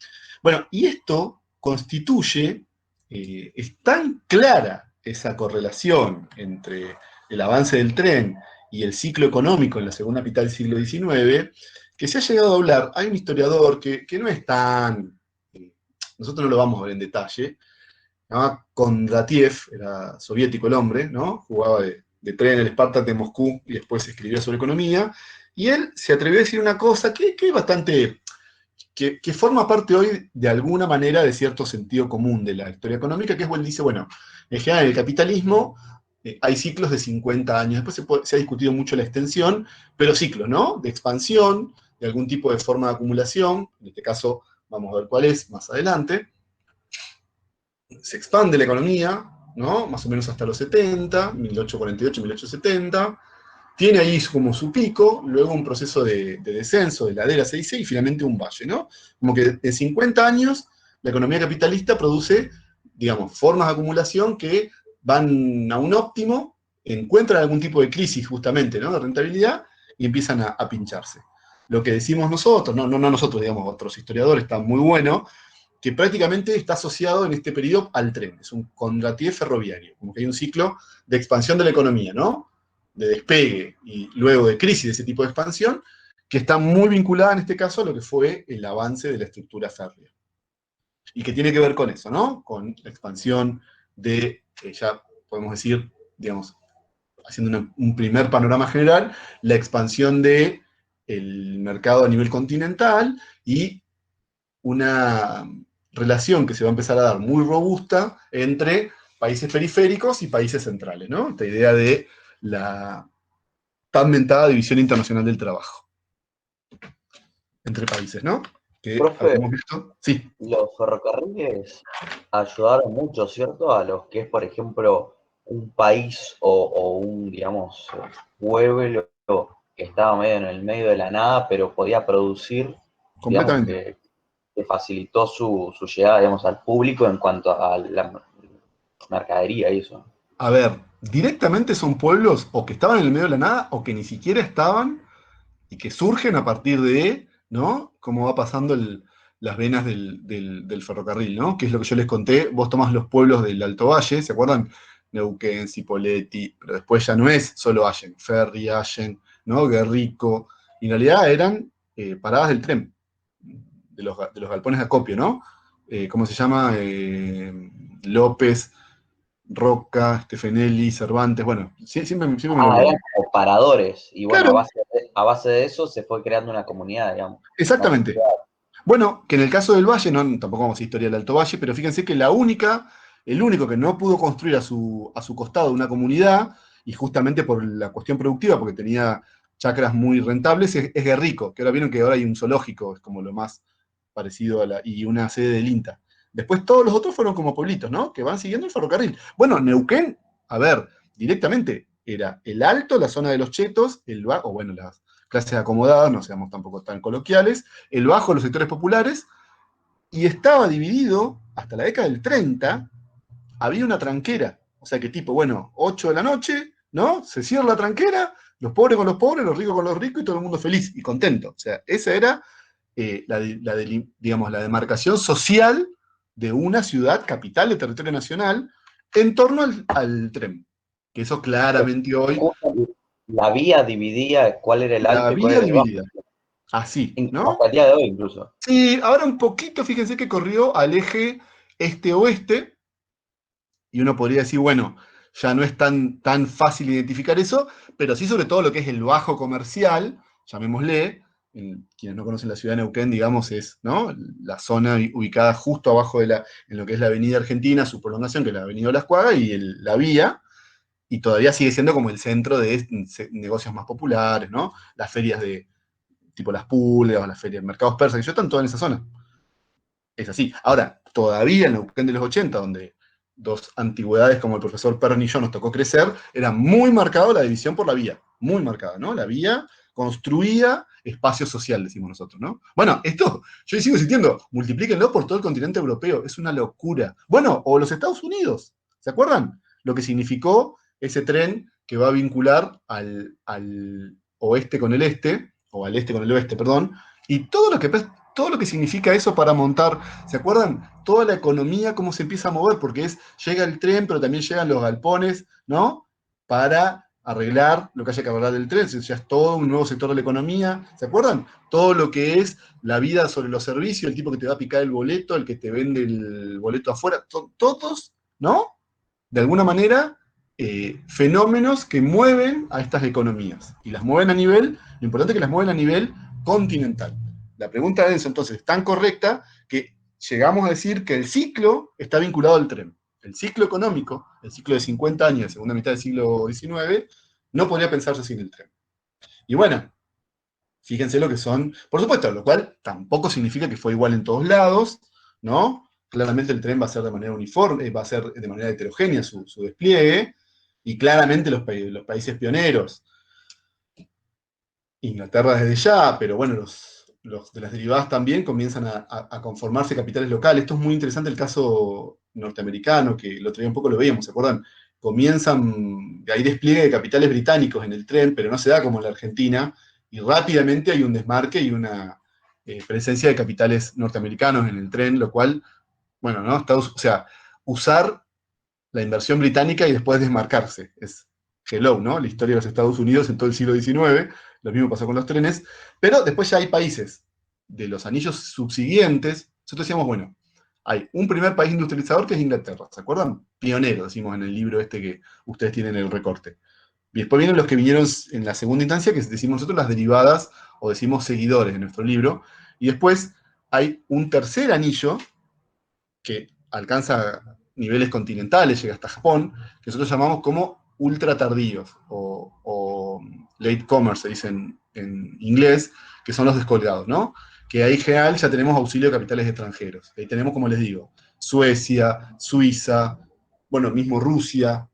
Bueno, y esto constituye, es tan clara esa correlación entre el avance del tren y el ciclo económico en la segunda mitad del siglo XIX, que se ha llegado a hablar. Hay un historiador que no es tan, nosotros no lo vamos a ver en detalle, se llamaba Kondratiev, era soviético el hombre, ¿no?, jugaba de tren en el Spartak de Moscú y después escribía sobre economía, y él se atrevió a decir una cosa que es bastante, que forma parte hoy de alguna manera de cierto sentido común de la historia económica, que es, él dice, bueno, en general en el capitalismo hay ciclos de 50 años, después se ha discutido mucho la extensión, pero ciclos, ¿no?, de expansión, de algún tipo de forma de acumulación, en este caso vamos a ver cuál es más adelante. Se expande la economía, ¿no?, más o menos hasta los 70, 1848, 1870, tiene ahí como su pico, luego un proceso de descenso, de ladera se dice, y finalmente un valle, ¿no? Como que en 50 años la economía capitalista produce, digamos, formas de acumulación que van a un óptimo, encuentran algún tipo de crisis justamente, ¿no?, de rentabilidad, y empiezan a pincharse. lo que decimos nosotros, no nosotros, digamos, otros historiadores, está muy bueno, que prácticamente está asociado en este periodo al tren. Es un contratié ferroviario, como que hay un ciclo de expansión de la economía, ¿no? De despegue y luego de crisis de ese tipo de expansión, que está muy vinculada en este caso a lo que fue el avance de la estructura férrea. Y que tiene que ver con eso, ¿no? Con la expansión de, ya podemos decir, digamos, haciendo un primer panorama general, la expansión del mercado a nivel continental y una relación que se va a empezar a dar muy robusta entre países periféricos y países centrales, ¿no? Esta idea de la tan mentada división internacional del trabajo entre países, ¿no? Que Profe, habíamos visto. Sí, los ferrocarriles ayudaron mucho, ¿cierto? A los que es, por ejemplo, un país o un, digamos, pueblo que estaba medio en el medio de la nada, pero podía producir, digamos, completamente. que facilitó su llegada, digamos, al público en cuanto a la mercadería y eso. A ver, directamente son pueblos o que estaban en el medio de la nada o que ni siquiera estaban y que surgen a partir de, ¿no? Cómo va pasando las venas del ferrocarril, ¿no? Que es lo que yo les conté. Vos tomás los pueblos del Alto Valle, ¿se acuerdan? Neuquén, Cipolletti, pero después ya no es solo Allen, Ferry, Allen, ¿no? Guerrico, y en realidad eran paradas del tren, de los galpones de acopio, ¿no? ¿Cómo se llama? López, Roca, Stefanelli, Cervantes, bueno, siempre me lo Ah, eran olvido. como paradores, y bueno, Claro, a base de eso se fue creando una comunidad, digamos, una exactamente. sociedad. Bueno, que en el caso del Valle, no, tampoco vamos a historia del Alto Valle, pero fíjense que el único que no pudo construir a su costado una comunidad, y justamente por la cuestión productiva, porque tenía chacras muy rentables, es Guerrico, que ahora vieron que ahora hay un zoológico, es como lo más parecido y una sede del INTA. Después todos los otros fueron como pueblitos, ¿no? Que van siguiendo el ferrocarril. Bueno, Neuquén, a ver, directamente era el Alto, la zona de los chetos, o bueno, las clases acomodadas, no seamos tampoco tan coloquiales, el Bajo, los sectores populares, y estaba dividido, hasta la década del 30, había una tranquera, o sea que tipo, bueno, 8 de la noche, ¿no? Se cierra la tranquera, los pobres con los pobres, los ricos con los ricos, y todo el mundo feliz y contento. O sea, esa era digamos, la demarcación social de una ciudad capital de territorio nacional en torno al tren. Que eso claramente hoy, La vía dividía cuál era el la alto y cuál vía era el bajo, dividida, así, hasta ¿no? el día de hoy incluso. Sí, ahora un poquito, fíjense que corrió al eje este-oeste, y uno podría decir, bueno, ya no es tan fácil identificar eso, pero sí sobre todo lo que es el bajo comercial, llamémosle, quienes no conocen la ciudad de Neuquén, digamos, es, ¿no? La zona ubicada justo abajo en lo que es la Avenida Argentina, su prolongación, que es la Avenida Las Cuagas, y la vía, y todavía sigue siendo como el centro de negocios más populares, ¿no? Las ferias de tipo las pulgas, las ferias de mercados persas, que yo están todas en esa zona. Es así. Ahora, todavía en la Neuquén de los 80, donde dos antigüedades como el profesor Perni y yo nos tocó crecer, era muy marcado la división por la vía, muy marcada, ¿no? La vía construía espacio social, decimos nosotros, ¿no? Bueno, esto, yo sigo insistiendo, multiplíquenlo por todo el continente europeo, es una locura. Bueno, o los Estados Unidos, ¿se acuerdan? Lo que significó ese tren que va a vincular al oeste con el este, o al este con el oeste, perdón, y todo lo que significa eso para montar, ¿se acuerdan? Toda la economía, cómo se empieza a mover, porque llega el tren, pero también llegan los galpones, ¿no? Para arreglar lo que haya que arreglar del tren, ya es todo un nuevo sector de la economía, ¿se acuerdan? Todo lo que es la vida sobre los servicios, el tipo que te va a picar el boleto, el que te vende el boleto afuera, todos, ¿no? De alguna manera, fenómenos que mueven a estas economías. Y las mueven lo importante es que las mueven a nivel continental. La pregunta es entonces tan correcta que llegamos a decir que el ciclo está vinculado al tren. El ciclo económico, el ciclo de 50 años, de segunda mitad del siglo XIX, no podría pensarse sin el tren. Y bueno, fíjense lo que son, por supuesto, lo cual tampoco significa que fue igual en todos lados, ¿no? Claramente el tren va a ser de manera uniforme, va a ser de manera heterogénea su despliegue, y claramente los países pioneros, Inglaterra desde ya, pero bueno, los de las derivadas también comienzan a conformarse capitales locales. Esto es muy interesante el caso norteamericano, que el otro día un poco lo veíamos, ¿se acuerdan? Hay despliegue de capitales británicos en el tren, pero no se da como en la Argentina, y rápidamente hay un desmarque y una presencia de capitales norteamericanos en el tren, lo cual, bueno, ¿no? O sea, usar la inversión británica y después desmarcarse. Es hello, ¿no? La historia de los Estados Unidos en todo el siglo XIX, lo mismo pasó con los trenes, pero después ya hay países de los anillos subsiguientes. Nosotros decíamos, bueno, hay un primer país industrializador que es Inglaterra, ¿se acuerdan? Pionero, decimos en el libro este que ustedes tienen en el recorte. Y después vienen los que vinieron en la segunda instancia, que decimos nosotros las derivadas, o decimos seguidores en nuestro libro, y después hay un tercer anillo que alcanza niveles continentales, llega hasta Japón, que nosotros llamamos como ultra tardíos, o late comers, se dice en inglés, que son los descolgados, ¿no? Que ahí en general ya tenemos auxilio de capitales extranjeros. Ahí tenemos, como les digo, Suecia, Suiza, bueno, mismo Rusia,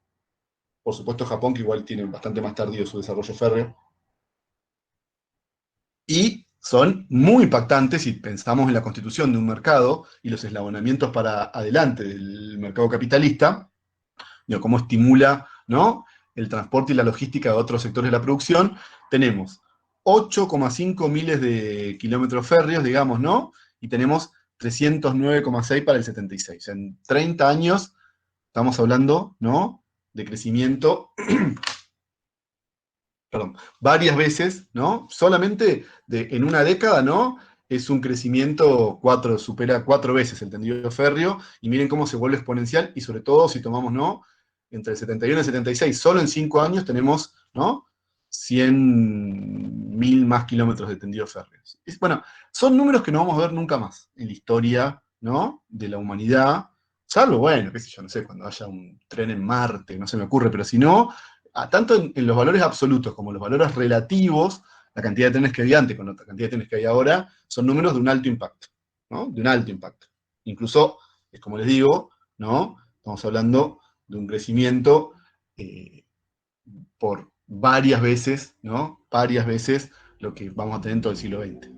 por supuesto Japón, que igual tiene bastante más tardío su desarrollo férreo. Y son muy impactantes si pensamos en la constitución de un mercado y los eslabonamientos para adelante del mercado capitalista, digo, cómo estimula, ¿no?, el transporte y la logística de otros sectores de la producción. Tenemos 8,5 miles de kilómetros férreos, digamos, ¿no? Y tenemos 309,6 para el 76. En 30 años estamos hablando, ¿no?, de crecimiento perdón, varias veces, ¿no? Solamente en una década, ¿no? Es un crecimiento supera 4 veces el tendido férreo, y miren cómo se vuelve exponencial, y sobre todo si tomamos, ¿no?, entre el 71 y el 76, solo en 5 años tenemos, ¿no?, 100.000 más kilómetros de tendido férreo. Bueno, son números que no vamos a ver nunca más en la historia, ¿no?, de la humanidad, salvo, bueno, qué sé yo, no sé, cuando haya un tren en Marte, no se me ocurre, pero si no, tanto en los valores absolutos como en los valores relativos, la cantidad de trenes que había antes con la cantidad de trenes que hay ahora, son números de un alto impacto, ¿no? De un alto impacto. Incluso, es como les digo, ¿no?, estamos hablando de un crecimiento por varias veces, ¿no?, varias veces lo que vamos a tener en todo el siglo XX.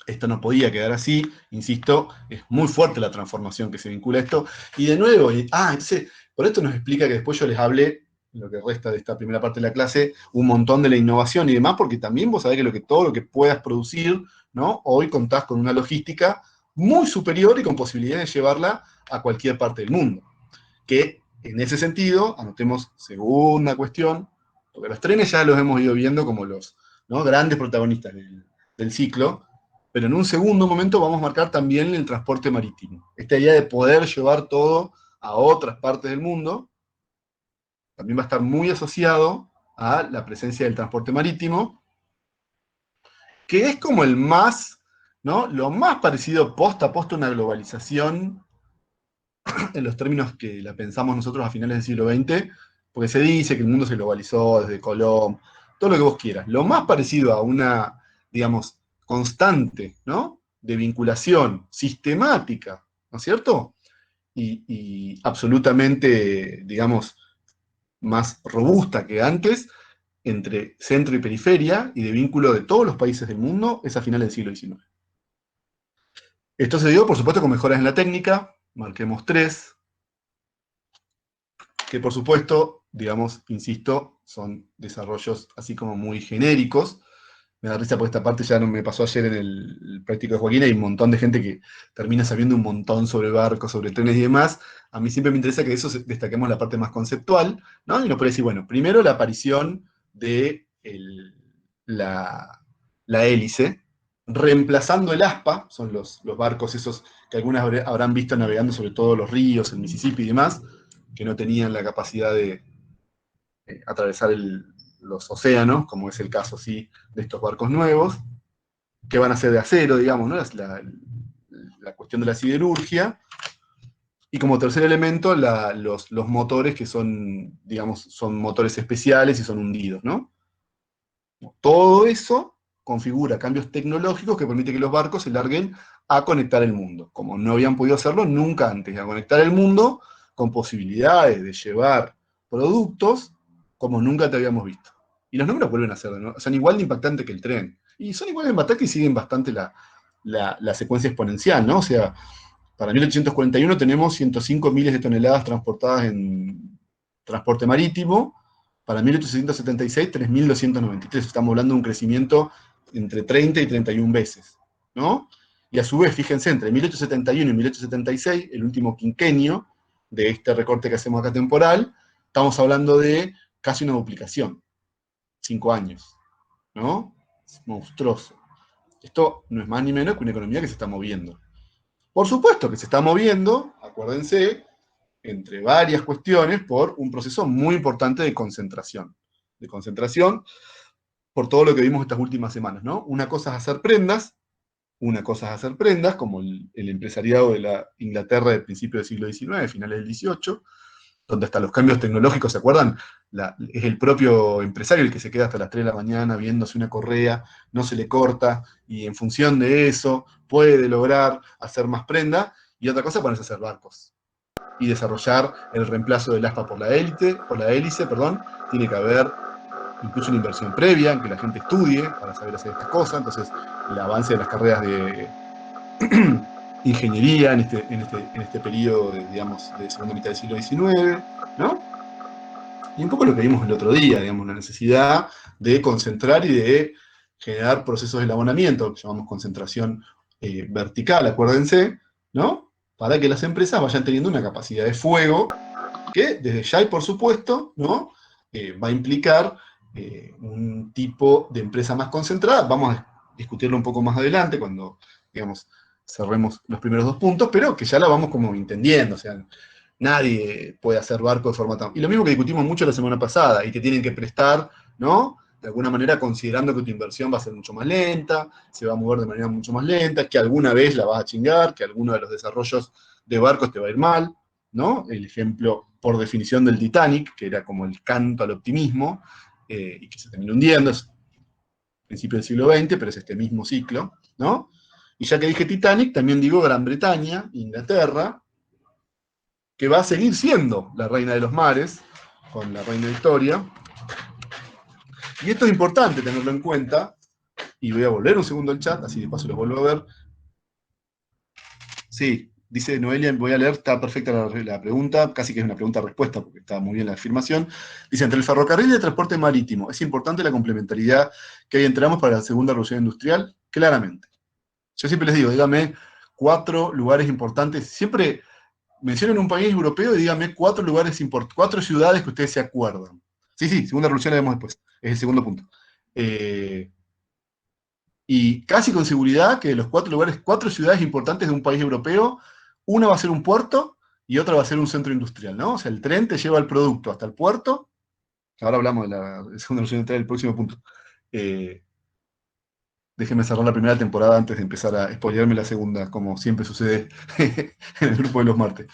Esto no podía quedar así, insisto, es muy fuerte la transformación que se vincula a esto. Y de nuevo, entonces, por esto nos explica que después yo les hable, lo que resta de esta primera parte de la clase, un montón de la innovación y demás, porque también vos sabés que todo lo que puedas producir, ¿no?, hoy contás con una logística muy superior y con posibilidad de llevarla a cualquier parte del mundo. Que en ese sentido, anotemos segunda cuestión, porque los trenes ya los hemos ido viendo como los, ¿no?, grandes protagonistas del ciclo, pero en un segundo momento vamos a marcar también el transporte marítimo. Esta idea de poder llevar todo a otras partes del mundo también va a estar muy asociado a la presencia del transporte marítimo, que es como el más, ¿no?, lo más parecido posta a posta a una globalización en los términos que la pensamos nosotros a finales del siglo XX, porque se dice que el mundo se globalizó desde Colón, todo lo que vos quieras. Lo más parecido a una, digamos, constante, ¿no?, de vinculación sistemática, ¿no es cierto? Y absolutamente, digamos, más robusta que antes, entre centro y periferia, y de vínculo de todos los países del mundo, es a finales del siglo XIX. Esto se dio, por supuesto, con mejoras en la técnica, marquemos 3, que por supuesto, digamos, insisto, son desarrollos así como muy genéricos. Me da risa porque esta parte ya no me pasó ayer en el práctico de Joaquín, hay un montón de gente que termina sabiendo un montón sobre barcos, sobre trenes y demás. A mí siempre me interesa que de eso destaquemos la parte más conceptual, ¿no? Y nos puede decir, bueno, primero la aparición de la hélice, reemplazando el aspa, son los barcos esos que algunas habrán visto navegando sobre todo los ríos, el Mississippi y demás, que no tenían la capacidad de atravesar los océanos, como es el caso, sí, de estos barcos nuevos, que van a ser de acero, digamos, ¿no? Es la cuestión de la siderurgia. Y como tercer elemento, los motores que son, digamos, son motores especiales y son hundidos, ¿no? Todo eso configura cambios tecnológicos que permiten que los barcos se larguen a conectar el mundo, como no habían podido hacerlo nunca antes, a conectar el mundo con posibilidades de llevar productos como nunca te habíamos visto. Y los números vuelven a ser, ¿no?, son igual de impactantes que el tren. Y son igual de impactantes y siguen bastante la secuencia exponencial, ¿no? O sea, para 1841 tenemos 105 miles de toneladas transportadas en transporte marítimo, para 1876, 3.293. Estamos hablando de un crecimiento entre 30 y 31 veces, ¿no? Y a su vez, fíjense, entre 1871 y 1876, el último quinquenio de este recorte que hacemos acá temporal, estamos hablando de casi una duplicación. 5 años, ¿no? Es monstruoso. Esto no es más ni menos que una economía que se está moviendo. Por supuesto que se está moviendo, acuérdense, entre varias cuestiones, por un proceso muy importante de concentración. De concentración por todo lo que vimos estas últimas semanas, ¿no? Una cosa es hacer prendas, como el empresariado de la Inglaterra del principio del siglo XIX, finales del XVIII, donde hasta los cambios tecnológicos, ¿se acuerdan? Es el propio empresario el que se queda hasta las 3 de la mañana viéndose una correa, no se le corta, y en función de eso puede lograr hacer más prenda, y otra cosa, ponerse a hacer barcos. Y desarrollar el reemplazo del aspa por la hélice, tiene que haber incluso una inversión previa, en que la gente estudie para saber hacer estas cosas, entonces el avance de las carreras de ingeniería en este periodo, digamos, de segunda mitad del siglo XIX, ¿no? Y un poco lo que vimos el otro día, digamos, la necesidad de concentrar y de generar procesos de enlabonamiento, que llamamos concentración vertical, acuérdense, ¿no? Para que las empresas vayan teniendo una capacidad de fuego que desde ya y por supuesto, ¿no? Va a implicar un tipo de empresa más concentrada. Vamos a discutirlo un poco más adelante, cuando, digamos, cerremos los primeros 2 puntos, pero que ya la vamos como entendiendo, o sea, nadie puede hacer barco de forma tan... Y lo mismo que discutimos mucho la semana pasada, y te tienen que prestar, ¿no? De alguna manera considerando que tu inversión va a ser mucho más lenta, se va a mover de manera mucho más lenta, que alguna vez la vas a chingar, que alguno de los desarrollos de barcos te va a ir mal, ¿no? El ejemplo, por definición, del Titanic, que era como el canto al optimismo, y que se terminó hundiendo, es principio del siglo XX, pero es este mismo ciclo, ¿no? Y ya que dije Titanic, también digo Gran Bretaña, Inglaterra, que va a seguir siendo la reina de los mares, con la reina Victoria. Y esto es importante tenerlo en cuenta, y voy a volver un segundo al chat, así de paso lo vuelvo a ver. Sí, dice Noelia, voy a leer, está perfecta la pregunta, casi que es una pregunta-respuesta, porque está muy bien la afirmación. Dice, entre el ferrocarril y el transporte marítimo, ¿es importante la complementariedad que hay entre ambos para la segunda revolución industrial? Claramente. Yo siempre les digo, dígame 4 lugares importantes, siempre mencionen un país europeo y dígame 4 lugares importantes, 4 ciudades que ustedes se acuerdan. Sí, segunda revolución la vemos después, es el segundo punto. Y casi con seguridad que de los 4 lugares, 4 ciudades importantes de un país europeo, una va a ser un puerto y otra va a ser un centro industrial, ¿no? O sea, el tren te lleva el producto hasta el puerto. Ahora hablamos de la segunda revolución industrial, el próximo punto. Déjenme cerrar la primera temporada antes de empezar a spoilearme la segunda, como siempre sucede en el grupo de los martes.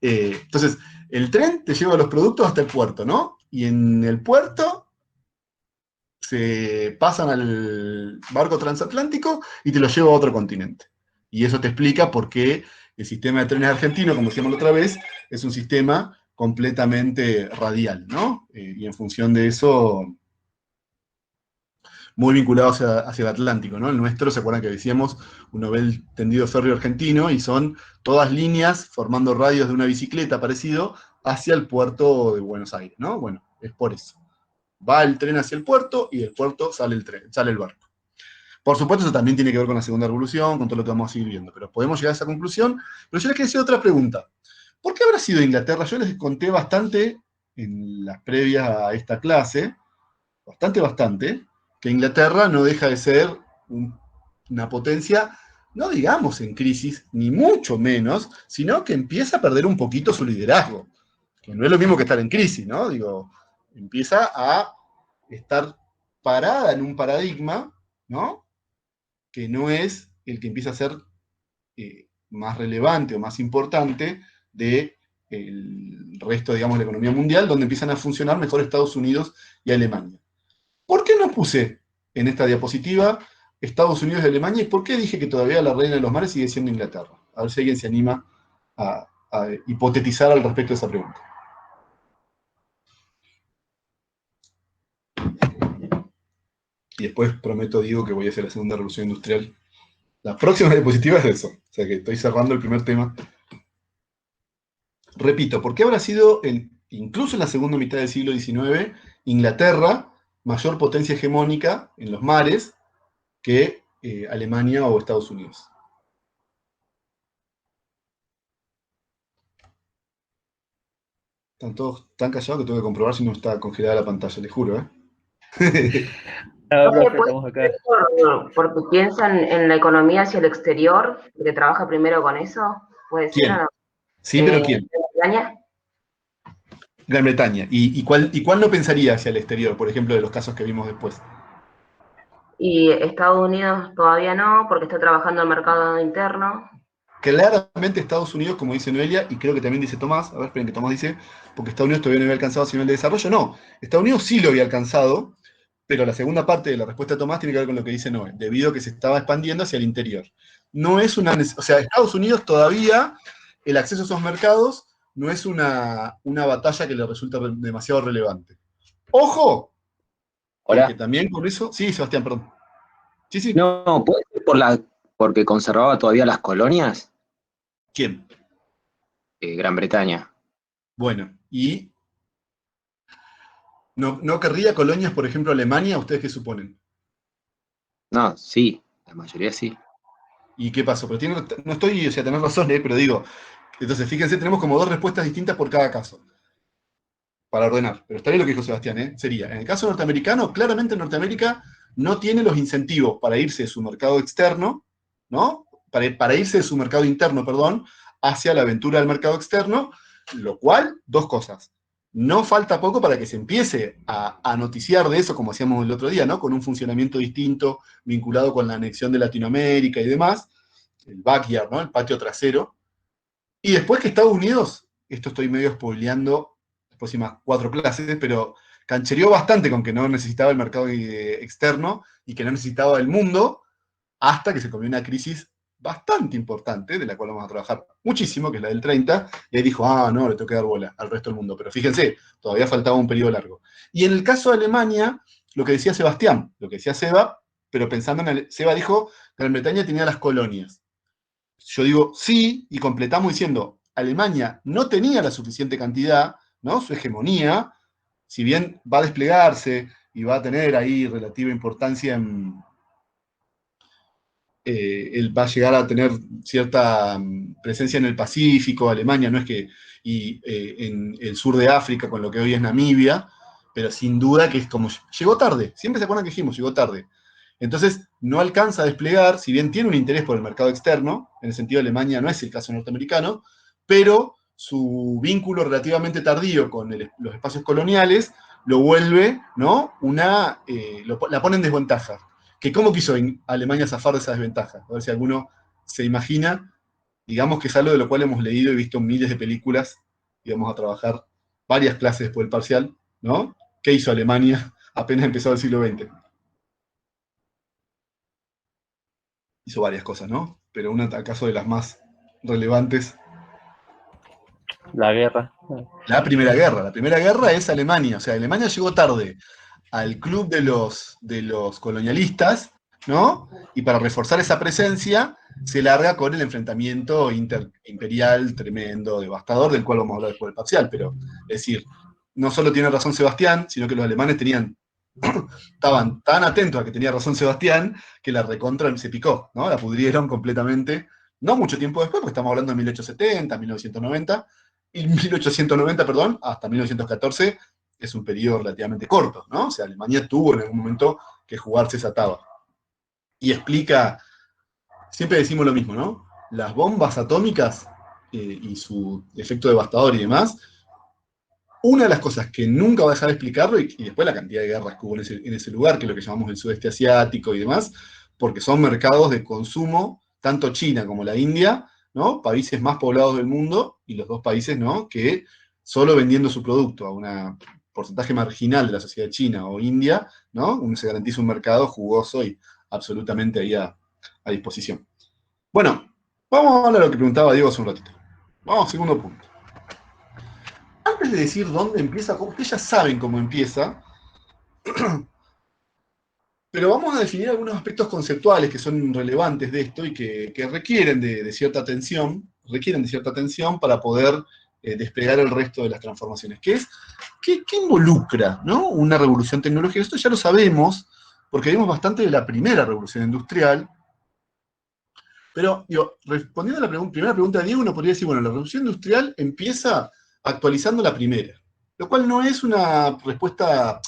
Entonces, el tren te lleva los productos hasta el puerto, ¿no? Y en el puerto se pasan al barco transatlántico y te lo lleva a otro continente. Y eso te explica por qué el sistema de trenes argentino, como decíamos la otra vez, es un sistema completamente radial, ¿no? Y en función de eso, muy vinculado hacia el Atlántico, ¿no? El nuestro, ¿se acuerdan que decíamos? Uno ve el tendido férreo argentino y son todas líneas formando radios de una bicicleta parecido hacia el puerto de Buenos Aires, ¿no? Bueno, es por eso. Va el tren hacia el puerto y del puerto sale el barco. Por supuesto, eso también tiene que ver con la segunda revolución, con todo lo que vamos a seguir viendo, pero podemos llegar a esa conclusión. Pero yo les quería hacer otra pregunta. ¿Por qué habrá sido Inglaterra? Yo les conté bastante en las previas a esta clase, bastante, que Inglaterra no deja de ser una potencia, no digamos en crisis, ni mucho menos, sino que empieza a perder un poquito su liderazgo, que no es lo mismo que estar en crisis, ¿no? Digo, empieza a estar parada en un paradigma, ¿no? Que no es el que empieza a ser más relevante o más importante del resto, digamos, de la economía mundial, donde empiezan a funcionar mejor Estados Unidos y Alemania. ¿Por qué no puse en esta diapositiva Estados Unidos y Alemania? ¿Y por qué dije que todavía la reina de los mares sigue siendo Inglaterra? A ver si alguien se anima a hipotetizar al respecto de esa pregunta. Y después prometo, digo, que voy a hacer la segunda revolución industrial. La próxima diapositiva es de eso. O sea que estoy cerrando el primer tema. Repito, ¿por qué habrá sido incluso en la segunda mitad del siglo XIX, Inglaterra, mayor potencia hegemónica en los mares que Alemania o Estados Unidos. Están todos tan callados que tengo que comprobar si no está congelada la pantalla, les juro, ¿eh? No, Profe, profe, ¿puede estamos acá. ser porque piensan en la economía hacia el exterior, que trabaja primero con eso? ¿Puede ser o ¿Quién? no? Sí, pero ¿quién? ¿España? Gran Bretaña. ¿Y cuál no pensaría hacia el exterior, por ejemplo, de los casos que vimos después? Y Estados Unidos todavía no, porque está trabajando el mercado interno. Claramente Estados Unidos, como dice Noelia, y creo que también dice Tomás, a ver, esperen que Tomás dice, porque Estados Unidos todavía no había alcanzado ese nivel de desarrollo. No, Estados Unidos sí lo había alcanzado, pero la segunda parte de la respuesta de Tomás tiene que ver con lo que dice Noé, debido a que se estaba expandiendo hacia el interior. No es una, o sea, Estados Unidos todavía, el acceso a esos mercados no es una batalla que le resulta demasiado relevante. ¡Ojo! Porque Hola. también con eso, sí, Sebastián, perdón. Sí, sí. No, ¿puede ser porque conservaba todavía las colonias? ¿Quién? Gran Bretaña. Bueno, y ¿no querría colonias, por ejemplo, Alemania? ¿Ustedes qué suponen? No, sí, la mayoría sí. ¿Y qué pasó? Pero no estoy, o sea, tenés razón, pero digo, entonces fíjense, tenemos como dos respuestas distintas por cada caso, para ordenar. Pero está bien lo que dijo Sebastián, ¿eh? Sería, en el caso norteamericano, claramente Norteamérica no tiene los incentivos para irse de su mercado externo, ¿no? Para irse de su mercado interno, perdón, hacia la aventura del mercado externo, lo cual, dos cosas. No falta poco para que se empiece a noticiar de eso, como hacíamos el otro día, ¿no? Con un funcionamiento distinto, vinculado con la anexión de Latinoamérica y demás, el backyard, ¿no? El patio trasero. Y después que Estados Unidos, esto estoy medio spoileando las próximas 4 clases, pero canchereó bastante con que no necesitaba el mercado externo y que no necesitaba el mundo, hasta que se comió una crisis bastante importante, de la cual vamos a trabajar muchísimo, que es la del 30, y ahí dijo, no, le tengo que dar bola al resto del mundo. Pero fíjense, todavía faltaba un periodo largo. Y en el caso de Alemania, lo que decía Sebastián, lo que decía Seba, pero pensando en Seba dijo que Gran Bretaña tenía las colonias. Yo digo sí, y completamos diciendo, Alemania no tenía la suficiente cantidad, ¿no? Su hegemonía, si bien va a desplegarse y va a tener ahí relativa importancia él va a llegar a tener cierta presencia en el Pacífico, Alemania, no es que, y en el sur de África, con lo que hoy es Namibia, pero sin duda que es como, llegó tarde, siempre se acuerdan que dijimos, llegó tarde. Entonces, no alcanza a desplegar, si bien tiene un interés por el mercado externo, en el sentido de Alemania no es el caso norteamericano, pero su vínculo relativamente tardío con los espacios coloniales lo vuelve, ¿no? La pone en desventaja. Que ¿Cómo quiso Alemania zafar de esa desventaja? A ver si alguno se imagina. Digamos que es algo de lo cual hemos leído y visto miles de películas y vamos a trabajar varias clases después del parcial, ¿no? ¿Qué hizo Alemania apenas empezó el siglo XX? Hizo varias cosas, ¿no? Pero una, acaso de las más relevantes, La guerra. la Primera Guerra. La Primera Guerra es Alemania, o sea, Alemania llegó tarde al club de los colonialistas, ¿no? Y para reforzar esa presencia, se larga con el enfrentamiento imperial tremendo, devastador, del cual vamos a hablar después del parcial, pero es decir, no solo tiene razón Sebastián, sino que los alemanes estaban tan atentos a que tenía razón Sebastián, que la recontra se picó, ¿no? La pudrieron completamente, no mucho tiempo después, porque estamos hablando de 1870, 1990, y 1890, perdón, hasta 1914, es un periodo relativamente corto, ¿no? O sea, Alemania tuvo en algún momento que jugarse esa taba. Y explica, siempre decimos lo mismo, ¿no? Las bombas atómicas y su efecto devastador y demás, una de las cosas que nunca va a dejar de explicarlo, y después la cantidad de guerras que hubo en ese lugar, que es lo que llamamos el sudeste asiático y demás, porque son mercados de consumo, tanto China como la India, ¿no? Países más poblados del mundo, y los dos países, ¿no? Que solo vendiendo su producto a un porcentaje marginal de la sociedad china o india, ¿no? Se garantiza un mercado jugoso y absolutamente ahí a disposición. Bueno, vamos a hablar de lo que preguntaba Diego hace un ratito. Vamos al segundo punto. Antes de decir dónde empieza, ustedes ya saben cómo empieza, pero vamos a definir algunos aspectos conceptuales que son relevantes de esto y que requieren de cierta atención para poder desplegar el resto de las transformaciones, que es, ¿qué involucra, ¿no?, una revolución tecnológica? Esto ya lo sabemos, porque vimos bastante de la primera revolución industrial, pero, digo, respondiendo a la primera pregunta de Diego, uno podría decir, bueno, la revolución industrial empieza actualizando la primera, lo cual no es una respuesta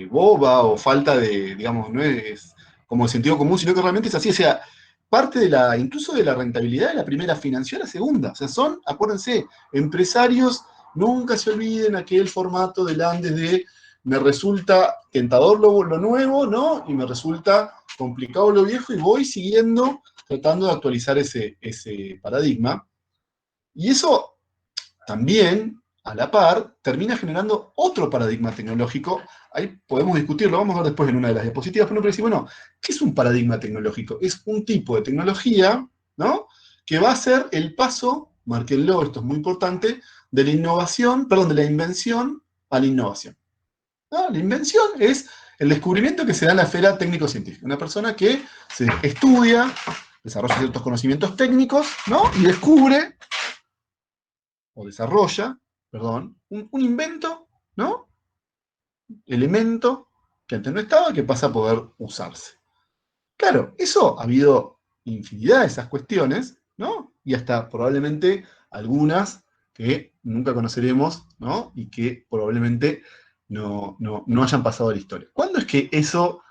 boba o falta de, digamos, no es como de sentido común, sino que realmente es así, o sea, parte de incluso de la rentabilidad de la primera financió la segunda, o sea, son, acuérdense, empresarios, nunca se olviden aquel formato del Andes de me resulta tentador lo nuevo, ¿no? Y me resulta complicado lo viejo y voy siguiendo, tratando de actualizar ese paradigma. Y eso también, a la par, termina generando otro paradigma tecnológico. Ahí podemos discutirlo, vamos a ver después en una de las diapositivas, pero uno puede decir, bueno, ¿qué es un paradigma tecnológico? Es un tipo de tecnología, ¿no?, que va a ser el paso, márquenlo, esto es muy importante, de la innovación, perdón, de la invención a la innovación, ¿no? La invención es el descubrimiento que se da en la esfera técnico-científica. Una persona que se estudia, desarrolla ciertos conocimientos técnicos, ¿no?, y descubre o desarrolla, perdón, un invento, ¿no?, elemento que antes no estaba, que pasa a poder usarse. Claro, eso ha habido infinidad de esas cuestiones, ¿no? Y hasta probablemente algunas que nunca conoceremos, ¿no?, y que probablemente no hayan pasado a la historia. ¿Cuándo es que eso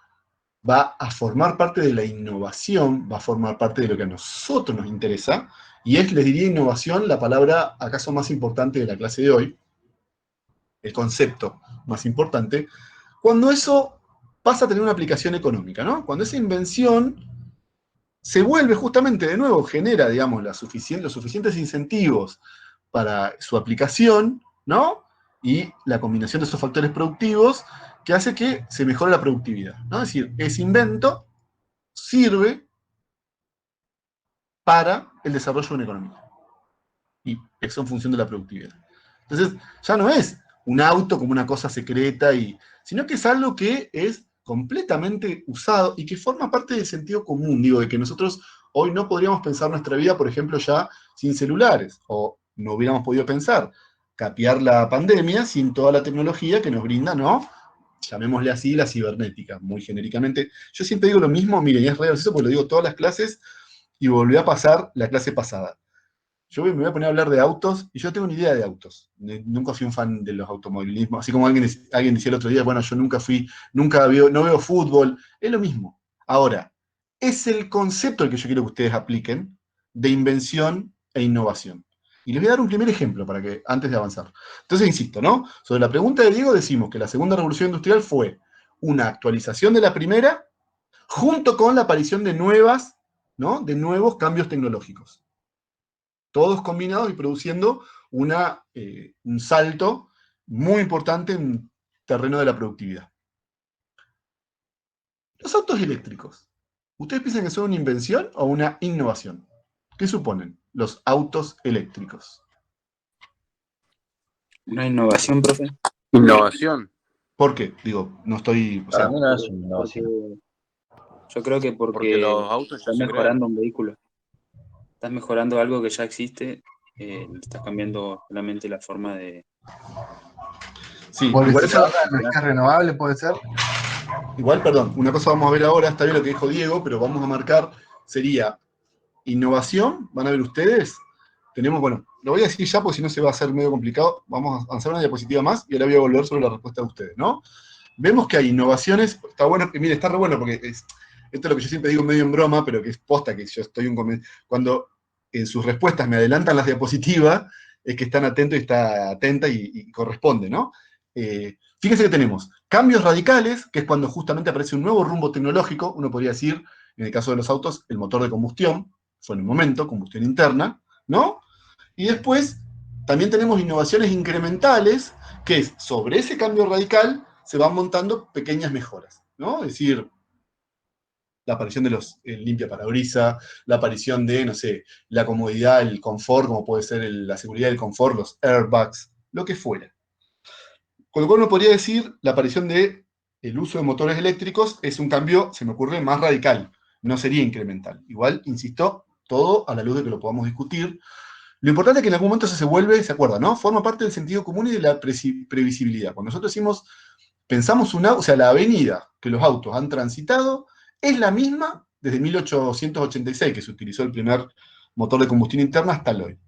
va a formar parte de la innovación, va a formar parte de lo que a nosotros nos interesa? Y es, les diría, innovación, la palabra acaso más importante de la clase de hoy, el concepto más importante, cuando eso pasa a tener una aplicación económica, ¿no? Cuando esa invención se vuelve justamente, de nuevo, genera, digamos, los suficientes incentivos para su aplicación, ¿no? Y la combinación de esos factores productivos que hace que se mejore la productividad, ¿no? Es decir, ese invento sirve para el desarrollo de una economía. Y eso en función de la productividad. Entonces, ya no es un auto como una cosa secreta, sino que es algo que es completamente usado y que forma parte del sentido común, digo, de que nosotros hoy no podríamos pensar nuestra vida, por ejemplo, ya sin celulares, o no hubiéramos podido pensar capear la pandemia sin toda la tecnología que nos brinda, ¿no?, llamémosle así, la cibernética, muy genéricamente. Yo siempre digo lo mismo, miren, y es real, eso porque lo digo todas las clases, y volví a pasar la clase pasada. Yo me voy a poner a hablar de autos, y yo no tengo ni idea de autos. Nunca fui un fan de los automovilismos. Así como alguien decía el otro día, bueno, yo no veo fútbol. Es lo mismo. Ahora, es el concepto el que yo quiero que ustedes apliquen de invención e innovación. Y les voy a dar un primer ejemplo antes de avanzar. Entonces, insisto, ¿no? Sobre la pregunta de Diego decimos que la segunda revolución industrial fue una actualización de la primera, junto con la aparición de de nuevos cambios tecnológicos. Todos combinados y produciendo un salto muy importante en terreno de la productividad. Los autos eléctricos, ¿ustedes piensan que son una invención o una innovación? ¿Qué suponen los autos eléctricos? Una innovación, profe. Innovación. ¿Por qué? Digo, no estoy... Para mí no es una innovación. Yo creo que Porque los autos ya estás se mejorando un vehículo. Estás mejorando algo que ya existe, estás cambiando solamente la forma de... Sí, igual eso... energía renovable puede ser. Igual, perdón, una cosa vamos a ver ahora, está bien lo que dijo Diego, pero vamos a marcar, sería innovación, van a ver ustedes, tenemos, bueno, lo voy a decir ya porque si no se va a hacer medio complicado, vamos a avanzar una diapositiva más y ahora voy a volver sobre la respuesta de ustedes, ¿no? Vemos que hay innovaciones, está bueno, mire, está re bueno porque esto es lo que yo siempre digo medio en broma, pero que es posta, que yo estoy cuando en sus respuestas me adelantan las diapositivas, es que están atentos y está atenta y corresponde, ¿no? Fíjense que tenemos cambios radicales, que es cuando justamente aparece un nuevo rumbo tecnológico, uno podría decir, en el caso de los autos, el motor de combustión, fue en un momento, combustión interna, ¿no? Y después también tenemos innovaciones incrementales, que es sobre ese cambio radical se van montando pequeñas mejoras, ¿no? Es decir, la aparición de los limpia parabrisas, la aparición de, no sé, la comodidad, el confort, como puede ser la seguridad y el confort, los airbags, lo que fuera. Con lo cual uno podría decir, la aparición del uso de motores eléctricos es un cambio, se me ocurre, más radical, no sería incremental. Igual, insisto, todo a la luz de que lo podamos discutir. Lo importante es que en algún momento eso se vuelve, se acuerda, ¿no? Forma parte del sentido común y de la previsibilidad. Cuando nosotros decimos, pensamos o sea, la avenida que los autos han transitado es la misma desde 1886, que se utilizó el primer motor de combustión interna, hasta el hoy.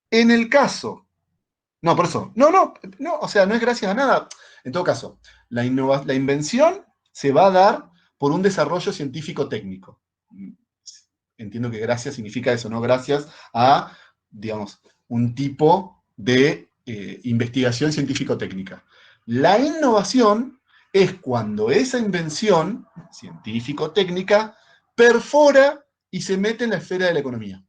En el caso, no, por eso, no, o sea, no es gracias a nada. En todo caso, la invención se va a dar por un desarrollo científico-técnico. Entiendo que gracias significa eso, ¿no? Gracias a, digamos, un tipo de investigación científico-técnica. La innovación es cuando esa invención científico-técnica perfora y se mete en la esfera de la economía.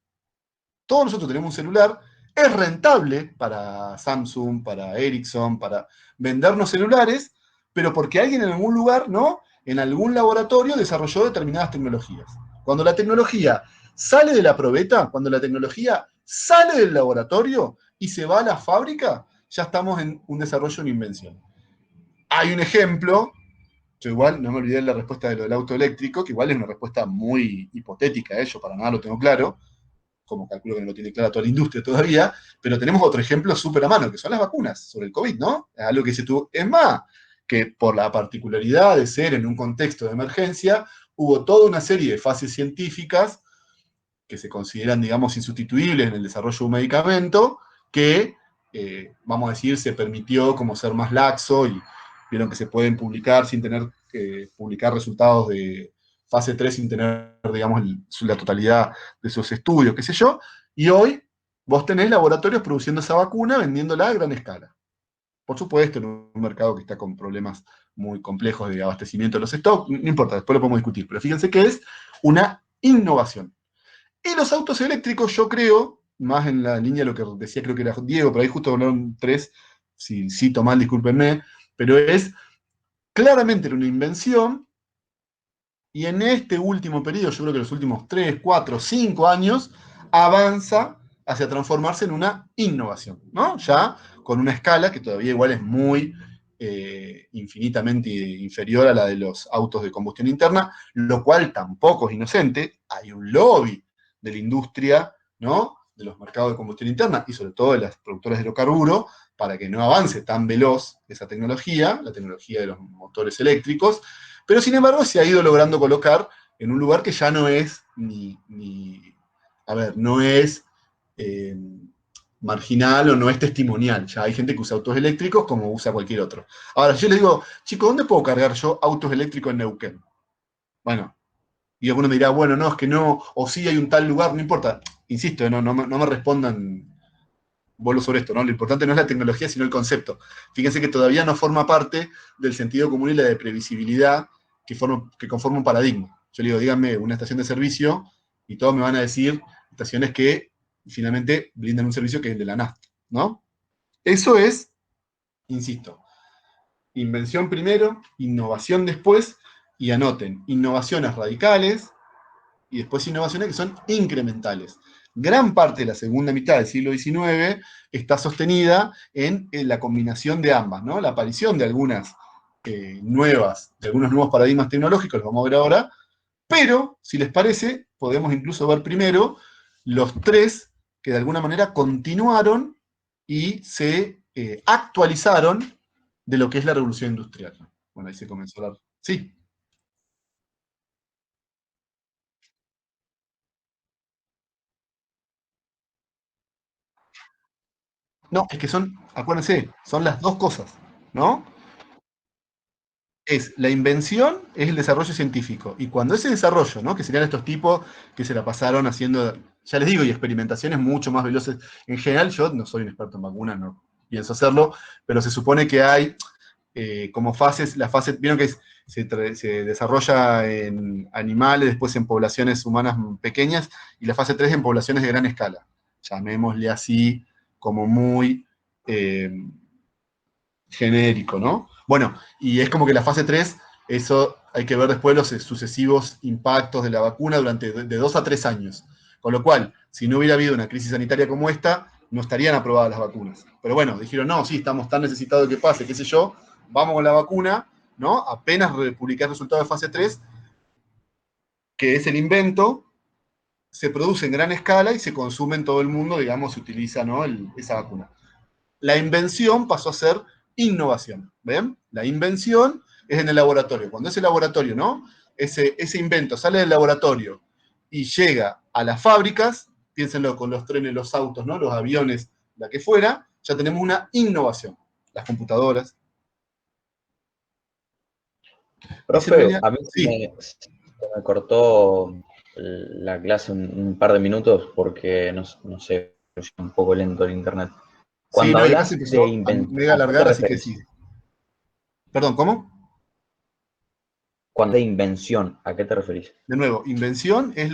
Todos nosotros tenemos un celular, es rentable para Samsung, para Ericsson, para vendernos celulares, pero porque alguien en algún lugar, ¿no? En algún laboratorio desarrolló determinadas tecnologías. Cuando la tecnología sale de la probeta, cuando la tecnología sale del laboratorio y se va a la fábrica, ya estamos en un desarrollo de una invención. Hay un ejemplo, yo igual no me olvidé de la respuesta de lo del auto eléctrico, que igual es una respuesta muy hipotética, yo para nada lo tengo claro, como calculo que no lo tiene clara toda la industria todavía, pero tenemos otro ejemplo súper a mano, que son las vacunas sobre el COVID, ¿no? Es algo que se tuvo. Es más, que por la particularidad de ser en un contexto de emergencia, hubo toda una serie de fases científicas que se consideran, digamos, insustituibles en el desarrollo de un medicamento, que, vamos a decir, se permitió como ser más laxo, y vieron que se pueden publicar sin tener que publicar resultados de fase 3 sin tener, digamos, la totalidad de sus estudios, qué sé yo, y hoy vos tenés laboratorios produciendo esa vacuna, vendiéndola a gran escala. Por supuesto, en un mercado que está con problemas muy complejos de abastecimiento de los stocks, no importa, después lo podemos discutir, pero fíjense que es una innovación. Y los autos eléctricos, yo creo, más en la línea de lo que decía, creo que era Diego, pero ahí justo hablaron tres, si cito mal, discúlpenme, pero es claramente una invención, y en este último periodo, yo creo que los últimos 3, 4, 5 años, avanza hacia transformarse en una innovación, ¿no? Ya con una escala que todavía igual es muy infinitamente inferior a la de los autos de combustión interna, lo cual tampoco es inocente. Hay un lobby de la industria, ¿no? De los mercados de combustión interna y sobre todo de las productoras de hidrocarburos, para que no avance tan veloz esa tecnología, la tecnología de los motores eléctricos, pero sin embargo se ha ido logrando colocar en un lugar que ya no es no es marginal o no es testimonial. Ya hay gente que usa autos eléctricos como usa cualquier otro. Ahora, yo les digo, chicos, ¿dónde puedo cargar yo autos eléctricos en Neuquén? Bueno, y alguno me dirá, bueno, no, es que no, o sí hay un tal lugar, no importa. Insisto, no me respondan, vuelvo sobre esto, ¿no? Lo importante no es la tecnología, sino el concepto. Fíjense que todavía no forma parte del sentido común y la de previsibilidad que conforma un paradigma. Yo le digo, díganme una estación de servicio, y todos me van a decir estaciones que finalmente brindan un servicio que es el de la nafta, ¿no? Eso es, insisto, invención primero, innovación después, y anoten, innovaciones radicales y después innovaciones que son incrementales. Gran parte de la segunda mitad del siglo XIX está sostenida en la combinación de ambas, ¿no? La aparición de algunos nuevos paradigmas tecnológicos, los vamos a ver ahora, pero, si les parece, podemos incluso ver primero los tres que de alguna manera continuaron y se actualizaron de lo que es la revolución industrial. Bueno, ahí se comenzó a hablar. Sí. No, es que son, acuérdense, son las dos cosas, ¿no? Es la invención, es el desarrollo científico. Y cuando ese desarrollo, ¿no? Que serían estos tipos que se la pasaron haciendo, ya les digo, y experimentaciones mucho más veloces. En general, yo no soy un experto en vacunas, no pienso hacerlo, pero se supone que hay como fases, la fase, vieron que se desarrolla en animales, después en poblaciones humanas pequeñas, y la fase 3 en poblaciones de gran escala. Llamémosle así, como muy genérico, ¿no? Bueno, y es como que la fase 3, eso hay que ver después los sucesivos impactos de la vacuna durante de 2 a 3 años. Con lo cual, si no hubiera habido una crisis sanitaria como esta, no estarían aprobadas las vacunas. Pero bueno, dijeron, no, sí, estamos tan necesitados de que pase, qué sé yo, vamos con la vacuna, ¿no? Apenas publicar el resultado de fase 3, que es el invento, se produce en gran escala y se consume en todo el mundo, digamos, se utiliza, ¿no? Esa vacuna. La invención pasó a ser innovación, ¿ven? La invención es en el laboratorio. Cuando ese laboratorio, ¿no? Ese invento sale del laboratorio y llega a las fábricas, piénsenlo con los trenes, los autos, ¿no? Los aviones, la que fuera, ya tenemos una innovación. Las computadoras. Profe, a mí Sí. se me cortó la clase un par de minutos porque, no sé, es un poco lento el internet. Sí, Cuando no, y acá se hablas de empezó a invención, mega ¿a qué te alargar, así que referís? sí. Perdón, ¿cómo? Cuando de invención, ¿a qué te referís? De nuevo, invención es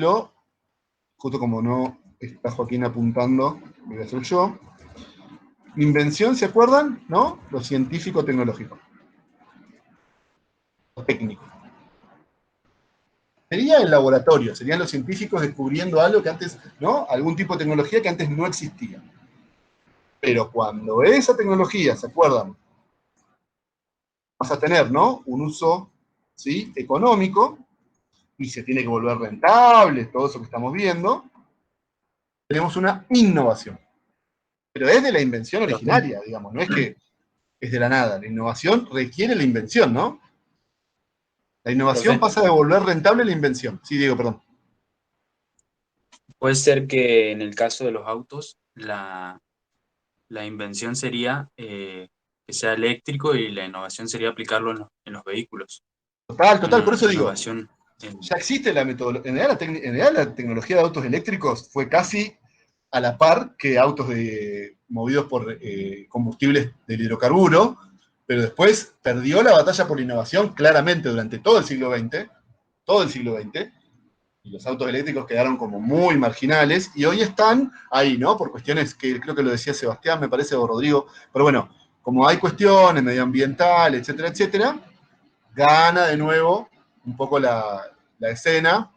justo como no está Joaquín apuntando, lo voy a hacer yo. Invención, ¿se acuerdan? ¿No? Lo científico-tecnológico. Lo técnico. Sería el laboratorio, serían los científicos descubriendo algo que antes, ¿no? Algún tipo de tecnología que antes no existía. Pero cuando esa tecnología, ¿se acuerdan? Vas a tener, ¿no? Un uso, ¿sí? Económico, y se tiene que volver rentable, todo eso que estamos viendo, tenemos una innovación. Pero es de la invención originaria, digamos, no es que es de la nada. La innovación requiere la invención, ¿no? La innovación Profe, pasa de volver rentable la invención. Sí, Diego, perdón. puede ser que en el caso de los autos, la invención sería que sea eléctrico y la innovación sería aplicarlo en los vehículos. Total, por eso digo, Innovación en... ya existe la metodología. En realidad la tecnología de autos eléctricos fue casi a la par que autos movidos por combustibles del hidrocarburo, pero después perdió la batalla por la innovación claramente durante todo el siglo XX, y los autos eléctricos quedaron como muy marginales, y hoy están ahí, ¿no? Por cuestiones que creo que lo decía Sebastián, me parece, o Rodrigo, pero bueno, como hay cuestiones medioambientales, etcétera, etcétera, gana de nuevo un poco la escena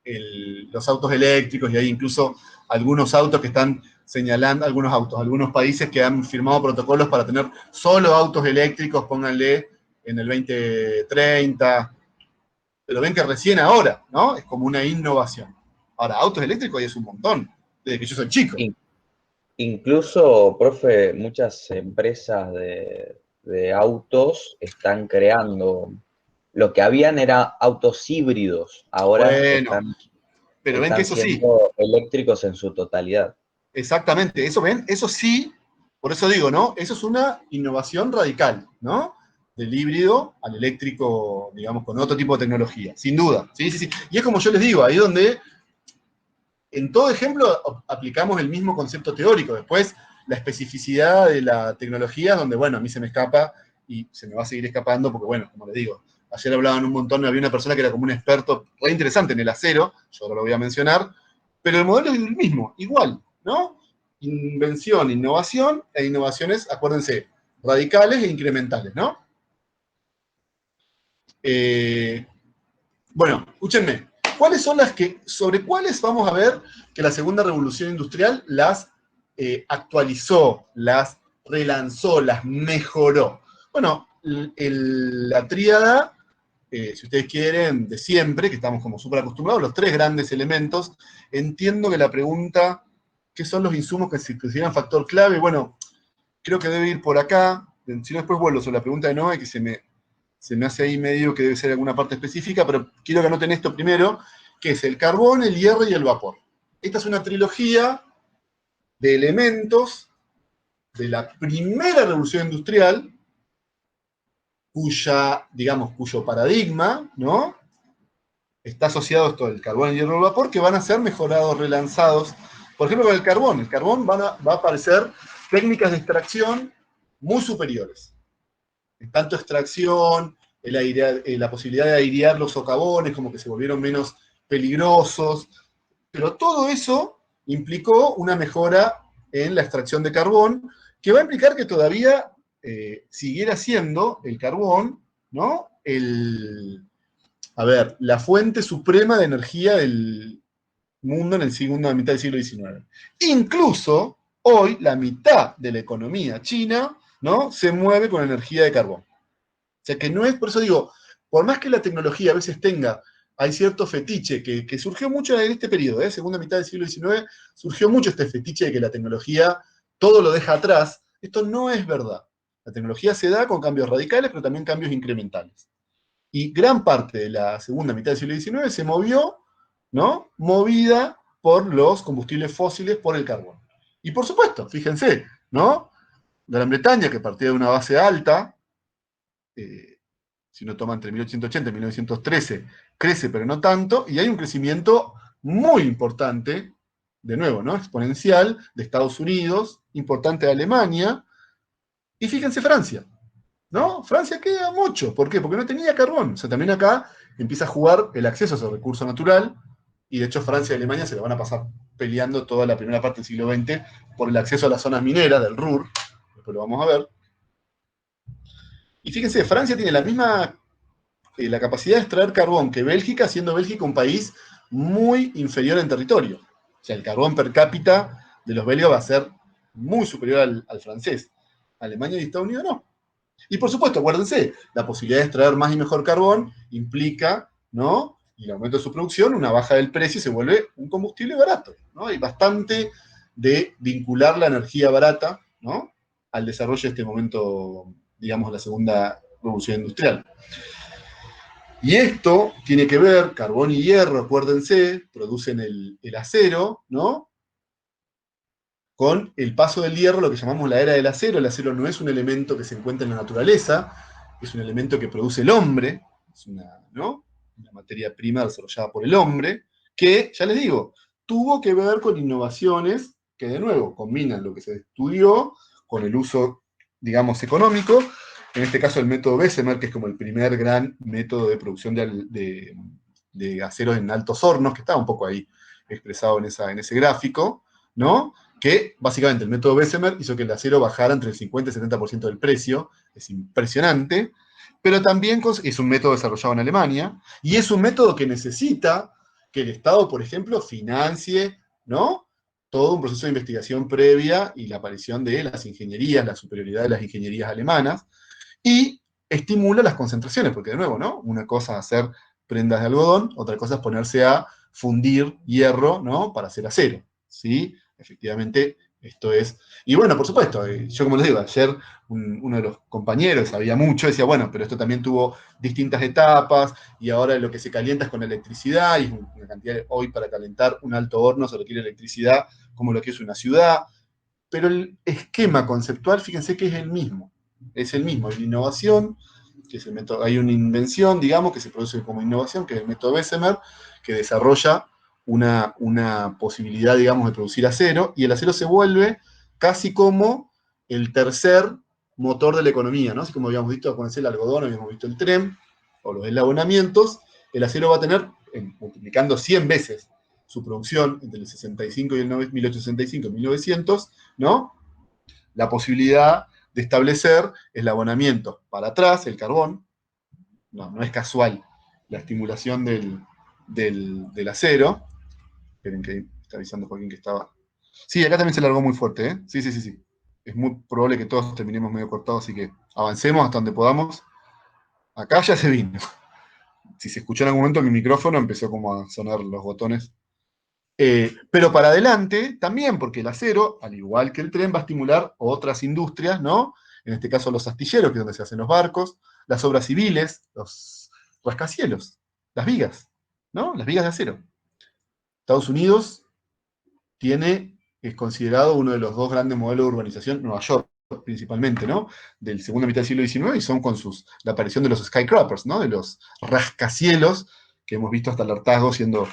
los autos eléctricos, y hay incluso algunos autos que están señalando, algunos países que han firmado protocolos para tener solo autos eléctricos, pónganle en el 2030, pero ven que recién ahora, ¿no? Es como una innovación. Ahora, autos eléctricos hay es un montón, desde que yo soy chico. Incluso, profe, muchas empresas de autos están creando, lo que habían era autos híbridos, ahora Bueno, pero ven que están eso sí, siendo eléctricos en su totalidad. exactamente, eso ven, eso sí, por eso digo, ¿no? Eso es una innovación radical, ¿no? Del híbrido al eléctrico, digamos, con otro tipo de tecnología, sin duda. Sí, sí, sí. Y es como yo les digo, ahí donde en todo ejemplo aplicamos el mismo concepto teórico. Después, la especificidad de la tecnología, donde, bueno, a mí se me escapa y se me va a seguir escapando, porque, bueno, como les digo, ayer hablaban un montón, había una persona que era como un experto re interesante en el acero, yo ahora lo voy a mencionar, pero el modelo es el mismo, igual, ¿no? Invención, innovación, e innovaciones, acuérdense, radicales e incrementales, ¿no? Bueno, escúchenme. ¿Cuáles son sobre cuáles vamos a ver que la segunda revolución industrial las actualizó, las relanzó, las mejoró? Bueno, la tríada, si ustedes quieren, de siempre, que estamos como súper acostumbrados, los tres grandes elementos. Entiendo que la pregunta, ¿qué son los insumos que se consideran factor clave? Bueno, creo que debe ir por acá. Si no, después vuelvo sobre la pregunta de Noé, que se me hace ahí medio que debe ser alguna parte específica, pero quiero que anoten esto primero, que es el carbón, el hierro y el vapor. Esta es una trilogía de elementos de la primera revolución industrial, cuyo paradigma, ¿no? Está asociado a esto del carbón, el hierro y el vapor, que van a ser mejorados, relanzados. Por ejemplo, con el carbón va a aparecer técnicas de extracción muy superiores. Tanto extracción, la posibilidad de airear los socavones, como que se volvieron menos peligrosos, pero todo eso implicó una mejora en la extracción de carbón, que va a implicar que todavía siguiera siendo el carbón, ¿no? La fuente suprema de energía del mundo en la segunda mitad del siglo XIX. Incluso hoy la mitad de la economía china, ¿no? Se mueve con energía de carbón. O sea que no es, por eso digo, por más que la tecnología a veces tenga hay cierto fetiche que surgió mucho en este periodo, segunda mitad del siglo XIX, surgió mucho este fetiche de que la tecnología todo lo deja atrás. Esto no es verdad. La tecnología se da con cambios radicales, pero también cambios incrementales. Y gran parte de la segunda mitad del siglo XIX se movió, ¿no? Movida por los combustibles fósiles, por el carbón. Y por supuesto, fíjense, ¿no? Gran Bretaña, que partía de una base alta, si uno toma entre 1880 y 1913, crece pero no tanto, y hay un crecimiento muy importante, de nuevo, ¿no? Exponencial, de Estados Unidos, importante de Alemania, y fíjense Francia, ¿no? Francia queda mucho, ¿por qué? Porque no tenía carbón, o sea, también acá empieza a jugar el acceso a ese recurso natural, y de hecho Francia y Alemania se lo van a pasar peleando toda la primera parte del siglo XX por el acceso a las zonas mineras del Ruhr, después lo vamos a ver. Y fíjense, Francia tiene la misma la capacidad de extraer carbón que Bélgica, siendo Bélgica un país muy inferior en territorio. O sea, el carbón per cápita de los belgas va a ser muy superior al francés. Alemania y Estados Unidos no. Y por supuesto, acuérdense, la posibilidad de extraer más y mejor carbón implica, ¿no? Y el aumento de su producción, una baja del precio y se vuelve un combustible barato, ¿no? Hay bastante de vincular la energía barata, ¿no? Al desarrollo de este momento, digamos, la segunda revolución industrial. Y esto tiene que ver, carbón y hierro, acuérdense, producen el acero, ¿no? Con el paso del hierro, lo que llamamos la era del acero. El acero no es un elemento que se encuentra en la naturaleza, es un elemento que produce el hombre, es una, ¿no? Una materia prima desarrollada por el hombre, que, ya les digo, tuvo que ver con innovaciones que, de nuevo, combinan lo que se estudió con el uso, digamos, económico. En este caso el método Bessemer, que es como el primer gran método de producción de aceros en altos hornos, que está un poco ahí expresado en ese gráfico, ¿no? Que básicamente el método Bessemer hizo que el acero bajara entre el 50 y el 70% del precio, es impresionante, pero también es un método desarrollado en Alemania, y es un método que necesita que el Estado, por ejemplo, financie, ¿no? Todo un proceso de investigación previa y la aparición de las ingenierías, la superioridad de las ingenierías alemanas, y estimula las concentraciones, porque de nuevo, ¿no? Una cosa es hacer prendas de algodón, otra cosa es ponerse a fundir hierro, ¿no? Para hacer acero, ¿sí? Efectivamente, esto es... Y bueno, por supuesto, yo como les digo, ayer uno de los compañeros sabía mucho, decía, bueno, pero esto también tuvo distintas etapas, y ahora lo que se calienta es con electricidad, y es una cantidad hoy para calentar un alto horno se requiere electricidad, como lo que es una ciudad, pero el esquema conceptual, fíjense que es el mismo. Es el mismo, hay una innovación, que es el método, hay una invención, digamos, que se produce como innovación, que es el método Bessemer, que desarrolla una posibilidad, digamos, de producir acero, y el acero se vuelve casi como el tercer motor de la economía, ¿no? Así como habíamos visto con el algodón, habíamos visto el tren, o los eslabonamientos, el acero va a tener, multiplicando 100 veces su producción entre el 65 y el 1865 y 1900, ¿no? La posibilidad de establecer eslabonamientos para atrás, el carbón, no es casual la estimulación del acero. Esperen que está avisando Joaquín que estaba... Sí, acá también se largó muy fuerte, ¿eh? Sí. Es muy probable que todos terminemos medio cortados, así que avancemos hasta donde podamos. Acá ya se vino. Si se escuchó en algún momento mi micrófono empezó como a sonar los botones. Pero para adelante también, porque el acero, al igual que el tren, va a estimular otras industrias, ¿no? En este caso los astilleros, que es donde se hacen los barcos, las obras civiles, los rascacielos, las vigas, ¿no? Las vigas de acero. Estados Unidos es considerado uno de los dos grandes modelos de urbanización, Nueva York principalmente, ¿no? Del segunda mitad del siglo XIX, y son con la aparición de los skyscrapers, ¿no? De los rascacielos, que hemos visto hasta el hartazgo siendo...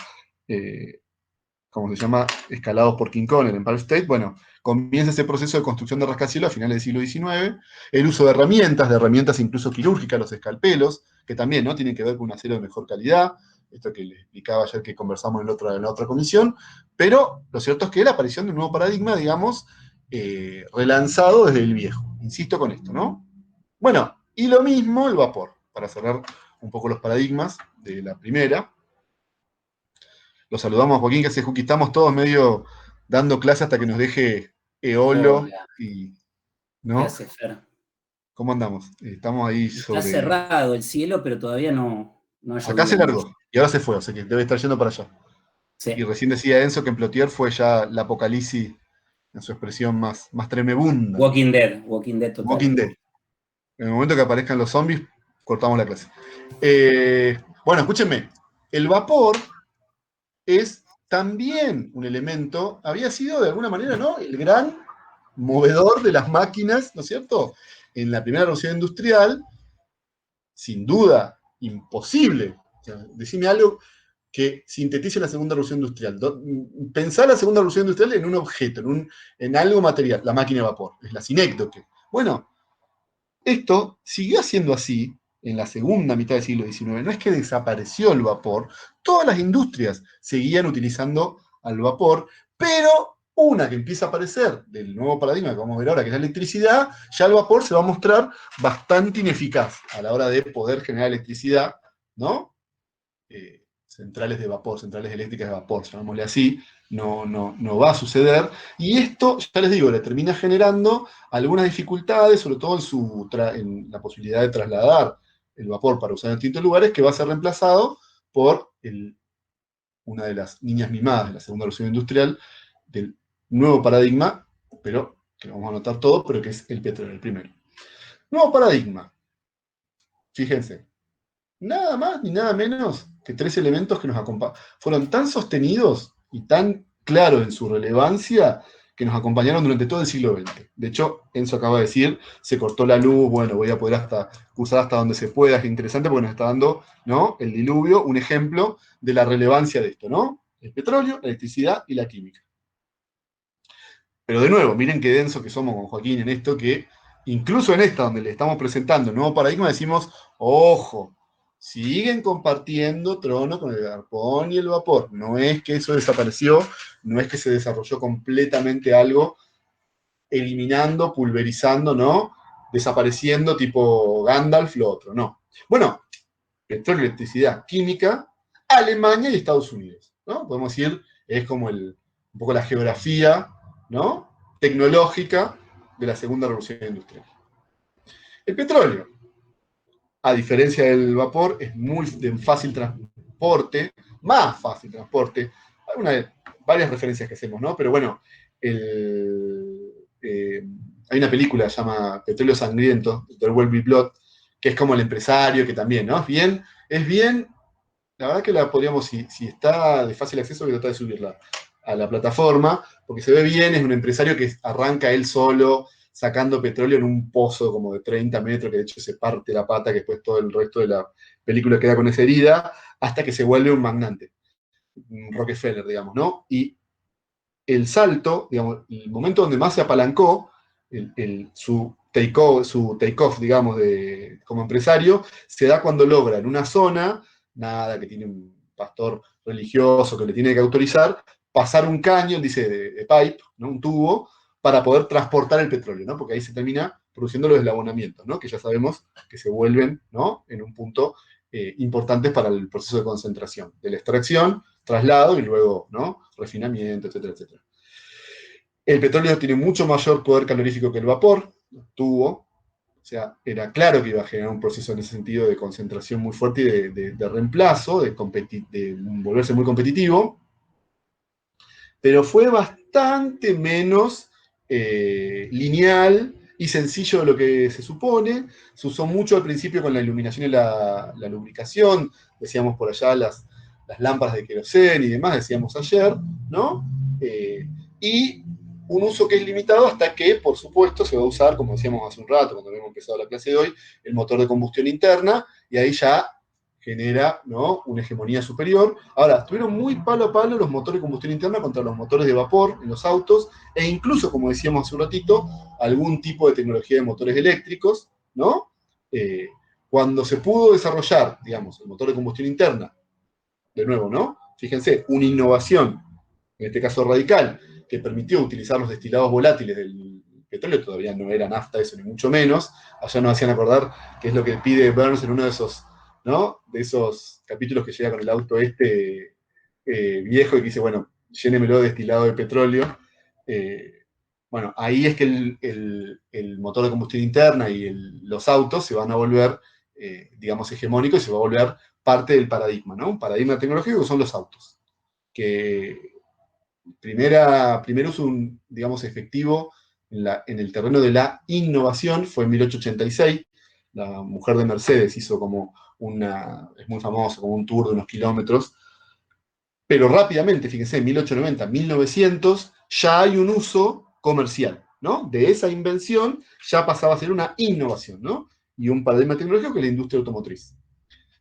como se llama, escalados por King Kong en el Empire State. Bueno, comienza ese proceso de construcción de rascacielos a finales del siglo XIX, el uso de herramientas incluso quirúrgicas, los escalpelos, que también, ¿no? Tienen que ver con un acero de mejor calidad, esto que les explicaba ayer que conversamos en la otra comisión, pero lo cierto es que la aparición de un nuevo paradigma, digamos, relanzado desde el viejo. Insisto con esto, ¿no? Bueno, y lo mismo el vapor, para cerrar un poco los paradigmas de la primera. Los saludamos a Joaquín, que hace Juki. Estamos todos medio dando clase hasta que nos deje Eolo. Hola. Y, ¿Qué ¿no? hace, Fer? ¿Cómo andamos? Estamos ahí Está cerrado el cielo, pero todavía no No ha Acá se llovido mucho. largó y ahora se fue, o sea que debe estar yendo para allá. Sí. Y recién decía Enzo que en Plotier fue ya la apocalipsis en su expresión más tremebunda. Walking Dead total. Walking Dead. En el momento que aparezcan los zombies, cortamos la clase. Bueno, escúchenme. El vapor es también un elemento, había sido de alguna manera, ¿no?, el gran movedor de las máquinas, ¿no es cierto?, en la primera revolución industrial, sin duda, imposible. O sea, decime algo que sintetice la segunda revolución industrial. Pensar la segunda revolución industrial en un objeto, en algo material, la máquina de vapor, es la sinécdoque. Bueno, esto siguió siendo así en la segunda mitad del siglo XIX. No es que desapareció el vapor, todas las industrias seguían utilizando al vapor, pero una que empieza a aparecer del nuevo paradigma que vamos a ver ahora, que es la electricidad, ya el vapor se va a mostrar bastante ineficaz a la hora de poder generar electricidad, ¿no? Centrales de vapor, centrales eléctricas de vapor, llamémosle así, no va a suceder. Y esto, ya les digo, le termina generando algunas dificultades, sobre todo en la posibilidad de trasladar el vapor para usar en distintos lugares, que va a ser reemplazado por una de las niñas mimadas de la segunda revolución industrial, del nuevo paradigma, pero que lo vamos a anotar todo, pero que es el petróleo, el primero. Nuevo paradigma. Fíjense, nada más ni nada menos que tres elementos que nos acompañan. Fueron tan sostenidos y tan claros en su relevancia que nos acompañaron durante todo el siglo XX. De hecho, Enzo acaba de decir, se cortó la luz, bueno, voy a poder usar hasta donde se pueda, es interesante porque nos está dando, ¿no?, el diluvio, un ejemplo de la relevancia de esto, ¿no? El petróleo, la electricidad y la química. Pero de nuevo, miren qué denso que somos con Joaquín en esto, que incluso en esta, donde le estamos presentando el nuevo paradigma, decimos, ojo, siguen compartiendo trono con el arpón y el vapor. No es que eso desapareció, no es que se desarrolló completamente algo, eliminando, pulverizando, ¿no? Desapareciendo tipo Gandalf, lo otro, no. Bueno, petróleo, electricidad, química, Alemania y Estados Unidos, ¿no? Podemos decir, es como un poco la geografía, ¿no?, tecnológica de la segunda revolución industrial. El petróleo, a diferencia del vapor, es muy de fácil transporte, más fácil transporte. Hay varias referencias que hacemos, ¿no? Pero bueno, hay una película que se llama Petróleo Sangriento, There Will Be Blood, que es como el empresario, que también, ¿no? Es bien, la verdad que la podríamos, si está de fácil acceso, voy a tratar de subirla a la plataforma, porque se ve bien, es un empresario que arranca él solo, sacando petróleo en un pozo como de 30 metros, que de hecho se parte la pata, que después todo el resto de la película queda con esa herida, hasta que se vuelve un magnate, un Rockefeller, digamos, ¿no? Y el salto, digamos, el momento donde más se apalancó, su take-off, digamos, como empresario, se da cuando logra en una zona, nada, que tiene un pastor religioso que le tiene que autorizar, pasar un caño, dice, de pipe, ¿no?, un tubo, para poder transportar el petróleo, ¿no? Porque ahí se termina produciendo los eslabonamientos, ¿no?, que ya sabemos que se vuelven, ¿no?, en un punto importantes para el proceso de concentración, de la extracción, traslado y luego, ¿no?, refinamiento, etcétera, etcétera. El petróleo tiene mucho mayor poder calorífico que el vapor, tuvo, o sea, era claro que iba a generar un proceso en ese sentido de concentración muy fuerte y de reemplazo, de volverse muy competitivo, pero fue bastante menos lineal y sencillo de lo que se supone. Se usó mucho al principio con la iluminación y la lubricación, decíamos por allá las lámparas de queroseno y demás, decíamos ayer, ¿no? Y un uso que es limitado hasta que, por supuesto, se va a usar, como decíamos hace un rato, cuando habíamos empezado la clase de hoy, el motor de combustión interna, y ahí ya genera, ¿no?, una hegemonía superior. Ahora, estuvieron muy palo a palo los motores de combustión interna contra los motores de vapor en los autos, e incluso, como decíamos hace un ratito, algún tipo de tecnología de motores eléctricos, ¿no? Cuando se pudo desarrollar, digamos, el motor de combustión interna, de nuevo, ¿no? Fíjense, una innovación, en este caso radical, que permitió utilizar los destilados volátiles del petróleo, todavía no era nafta eso, ni mucho menos. Allá nos hacían acordar que es lo que pide Burns en uno de esos, ¿no?, de esos capítulos que llega con el auto viejo y que dice, bueno, llénemelo de destilado de petróleo. Bueno, ahí es que el motor de combustión interna y los autos se van a volver digamos, hegemónico y se va a volver parte del paradigma, ¿no? Un paradigma tecnológico que son los autos. Que primer uso, digamos, efectivo en el terreno de la innovación fue en 1886. La mujer de Mercedes hizo como es muy famoso, como un tour de unos kilómetros. Pero rápidamente, fíjense, en 1890, 1900, ya hay un uso comercial, ¿no? De esa invención ya pasaba a ser una innovación, ¿no? Y un paradigma tecnológico que es la industria automotriz.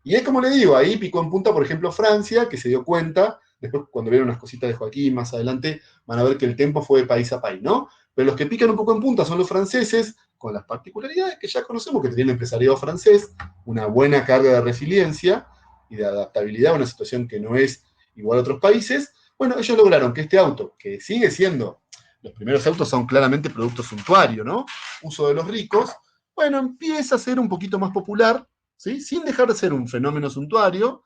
Y es como le digo, ahí picó en punta, por ejemplo, Francia, que se dio cuenta, después cuando vieron unas cositas de Joaquín más adelante, van a ver que el tempo fue de país a país, ¿no? Pero los que pican un poco en punta son los franceses, con las particularidades que ya conocemos, que tiene el empresariado francés, una buena carga de resiliencia y de adaptabilidad a una situación que no es igual a otros países. Bueno, ellos lograron que este auto, que sigue siendo, los primeros autos son claramente productos suntuarios, ¿no? Uso de los ricos, bueno, empieza a ser un poquito más popular, ¿sí? Sin dejar de ser un fenómeno suntuario,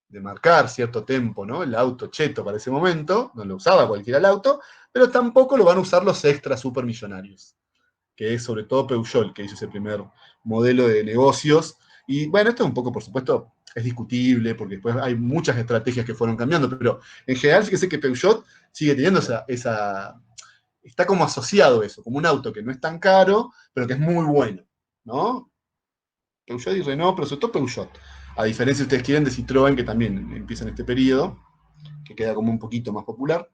de marcar cierto tempo, ¿no? El auto cheto para ese momento, no lo usaba cualquiera el auto, pero tampoco lo van a usar los extras supermillonarios, que es sobre todo Peugeot, que hizo ese primer modelo de negocios. Y bueno, esto es un poco, por supuesto, es discutible, porque después hay muchas estrategias que fueron cambiando, pero en general fíjese que Peugeot sigue teniendo está como asociado eso, como un auto que no es tan caro, pero que es muy bueno, ¿no? Peugeot y Renault, pero sobre todo Peugeot. A diferencia, si ustedes quieren, de Citroën, que también empieza en este periodo, que queda como un poquito más popular.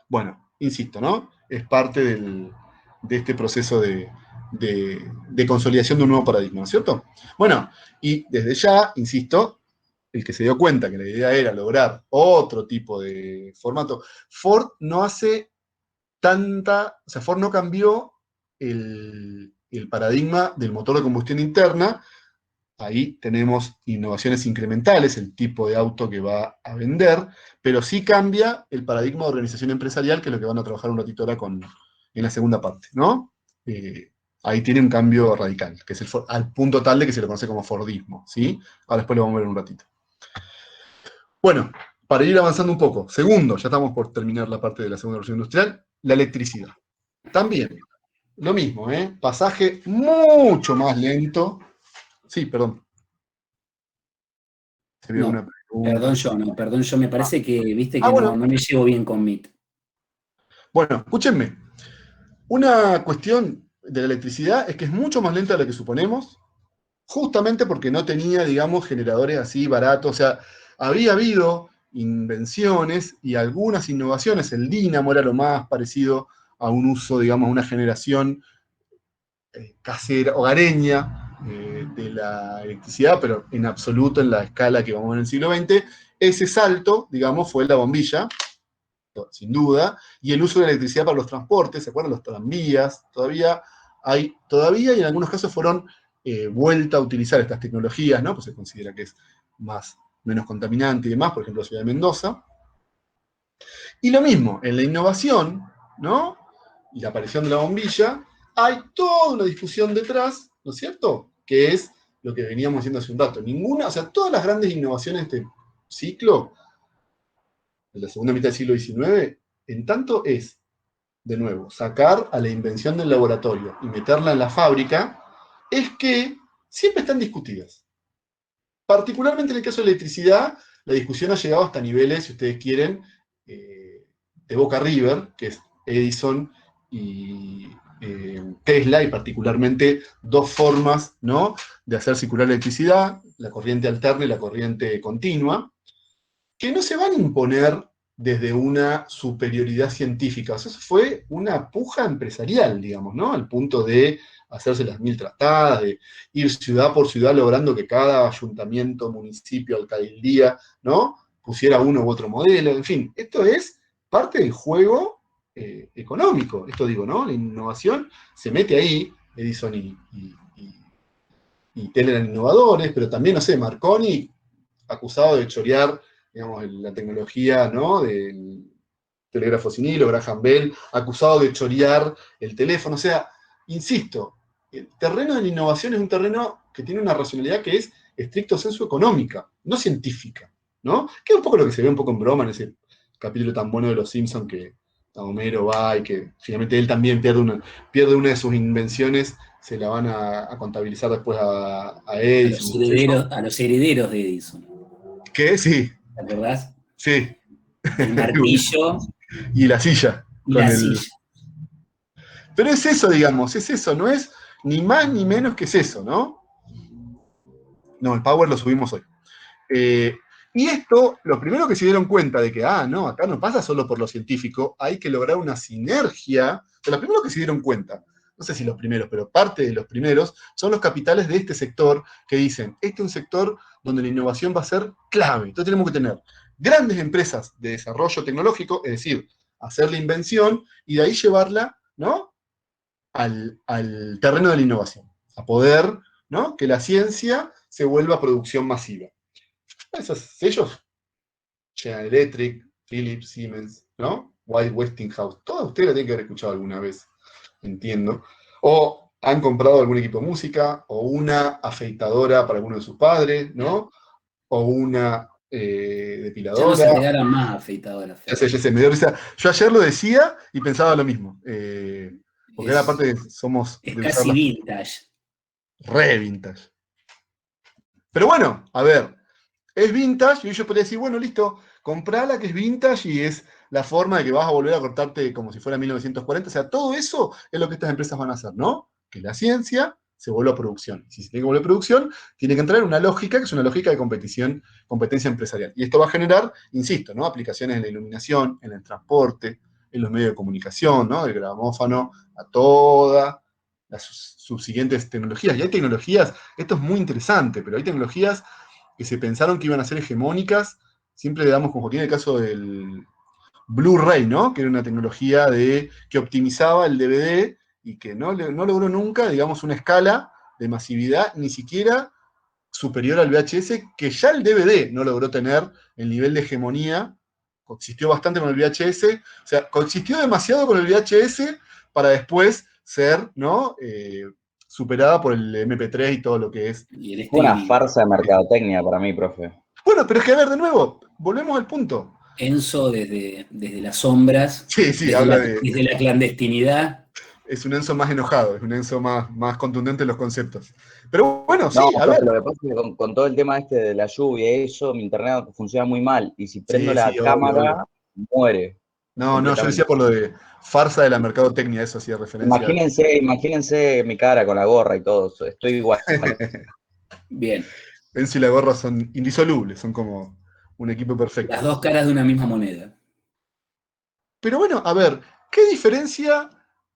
Bueno, insisto, ¿no? Es parte de este proceso de consolidación de un nuevo paradigma, ¿no es cierto? Bueno, y desde ya, insisto, el que se dio cuenta que la idea era lograr otro tipo de formato, Ford no hace o sea, Ford no cambió el paradigma del motor de combustión interna. Ahí tenemos innovaciones incrementales, el tipo de auto que va a vender, pero sí cambia el paradigma de organización empresarial, que es lo que van a trabajar un ratito ahora en la segunda parte, ¿no? Ahí tiene un cambio radical, que es al punto tal de que se lo conoce como Fordismo, ¿sí? Ahora después lo vamos a ver en un ratito. Bueno, para ir avanzando un poco, segundo, ya estamos por terminar la parte de la segunda revolución industrial, la electricidad. También, lo mismo, pasaje mucho más lento. Sí, perdón. Se vio una pregunta. Perdón yo, me parece que, viste que bueno. no me llevo bien con Meet. Bueno, escúchenme. Una cuestión de la electricidad es que es mucho más lenta de lo que suponemos, justamente porque no tenía, digamos, generadores así baratos. O sea, había habido invenciones y algunas innovaciones. El dínamo era lo más parecido a un uso, digamos, a una generación casera, hogareña, de la electricidad, pero en absoluto en la escala que vamos a ver en el siglo XX. Ese salto, digamos, fue la bombilla, sin duda, y el uso de la electricidad para los transportes, ¿se acuerdan? Los tranvías, todavía y en algunos casos fueron vuelta a utilizar estas tecnologías, ¿no? Pues se considera que es menos contaminante y demás, por ejemplo, la ciudad de Mendoza. Y lo mismo, en la innovación, ¿no? Y la aparición de la bombilla, hay toda una discusión detrás, ¿no es cierto? Que es lo que veníamos diciendo hace un rato. Todas las grandes innovaciones de este ciclo, de la segunda mitad del siglo XIX, en tanto es, de nuevo, sacar a la invención del laboratorio y meterla en la fábrica, es que siempre están discutidas. Particularmente en el caso de la electricidad, la discusión ha llegado hasta niveles, si ustedes quieren, de Boca River, que es Edison y Tesla, y particularmente dos formas, ¿no?, de hacer circular la electricidad, la corriente alterna y la corriente continua, que no se van a imponer desde una superioridad científica. O sea, eso fue una puja empresarial, digamos, ¿no? Al punto de hacerse las 1000 tratadas, de ir ciudad por ciudad logrando que cada ayuntamiento, municipio, alcaldía, ¿no?, pusiera uno u otro modelo. En fin, esto es parte del juego económico. Esto digo, ¿no? La innovación se mete ahí, Edison y Tesla eran innovadores, pero también, no sé, Marconi, acusado de chorear, digamos, la tecnología, ¿no?, del telégrafo sin hilo, Graham Bell, acusado de chorear el teléfono. O sea, insisto, el terreno de la innovación es un terreno que tiene una racionalidad que es estricto sensu económica, no científica, ¿no? Que es un poco lo que se ve un poco en broma en ese capítulo tan bueno de Los Simpsons, que a Homero va y que finalmente él también pierde una de sus invenciones se la van a contabilizar después a A Edison. los herederos de Edison. ¿Qué? Sí, ¿Te acordás? sí. El martillo Y la silla. y con la el- silla. Pero es eso, digamos, es eso, no es ni más ni menos que es eso, ¿no? No, el power lo subimos hoy. Y esto, lo primero que se dieron cuenta de que, no, acá no pasa solo por lo científico, hay que lograr una sinergia. O lo primero que se dieron cuenta, no sé si los primeros, pero parte de los primeros, son los capitales de este sector que dicen, este es un sector donde la innovación va a ser clave. Entonces tenemos que tener grandes empresas de desarrollo tecnológico, es decir, hacer la invención y de ahí llevarla, ¿no?, al terreno de la innovación, a poder, ¿no?, que la ciencia se vuelva producción masiva. Esos sellos, General Electric, Philips, Siemens, ¿no? Westinghouse, todos ustedes lo tienen que haber escuchado alguna vez, entiendo. O han comprado algún equipo de música, o una afeitadora para alguno de sus padres, ¿no? O una Ya no depiladora. se regalan más afeitadoras. Ya sé, me dio risa. Yo ayer lo decía y pensaba lo mismo. Porque ahora aparte somos Es de casi usarlas vintage. re vintage. Pero bueno, a ver, es vintage y yo podría decir, bueno, listo, comprala que es vintage y es la forma de que vas a volver a cortarte como si fuera 1940. O sea, todo eso es lo que estas empresas van a hacer, ¿no? Que la ciencia se vuelva a producción. Si se tiene que volver a producción, tiene que entrar en una lógica que es una lógica de competición, competencia empresarial. Y esto va a generar, insisto, ¿no?, aplicaciones en la iluminación, en el transporte, en los medios de comunicación, ¿no?, del gramófono a todas las subsiguientes tecnologías. Y hay tecnologías, esto es muy interesante, pero hay tecnologías que se pensaron que iban a ser hegemónicas. Siempre le damos con Joaquín el caso del Blu-ray, ¿no?, que era una tecnología que optimizaba el DVD y que no logró nunca, digamos, una escala de masividad, ni siquiera superior al VHS, que ya el DVD no logró tener el nivel de hegemonía, coexistió bastante con el VHS, o sea, coexistió demasiado con el VHS para después ser, ¿no?, superada por el MP3 y todo lo que es. Y el Fue una streaming. farsa de mercadotecnia para mí, profe. Bueno, pero es que a ver, de nuevo, volvemos al punto. Enzo desde las sombras, Sí, habla de... desde la clandestinidad. Es un Enzo más enojado, es un Enzo más contundente en los conceptos. Pero bueno, sí, No, a profe, ver. lo que pasa es que con todo el tema de la lluvia y eso, mi internet funciona muy mal. Y si prendo Sí, la obvio, cámara, muere. No, yo decía por lo de farsa de la mercadotecnia, eso hacía referencia. Imagínense mi cara con la gorra y todo, estoy igual. Bien. Enzo y la gorra son indisolubles, son como un equipo perfecto. Las dos caras de una misma moneda. Pero bueno, a ver, ¿qué diferencia,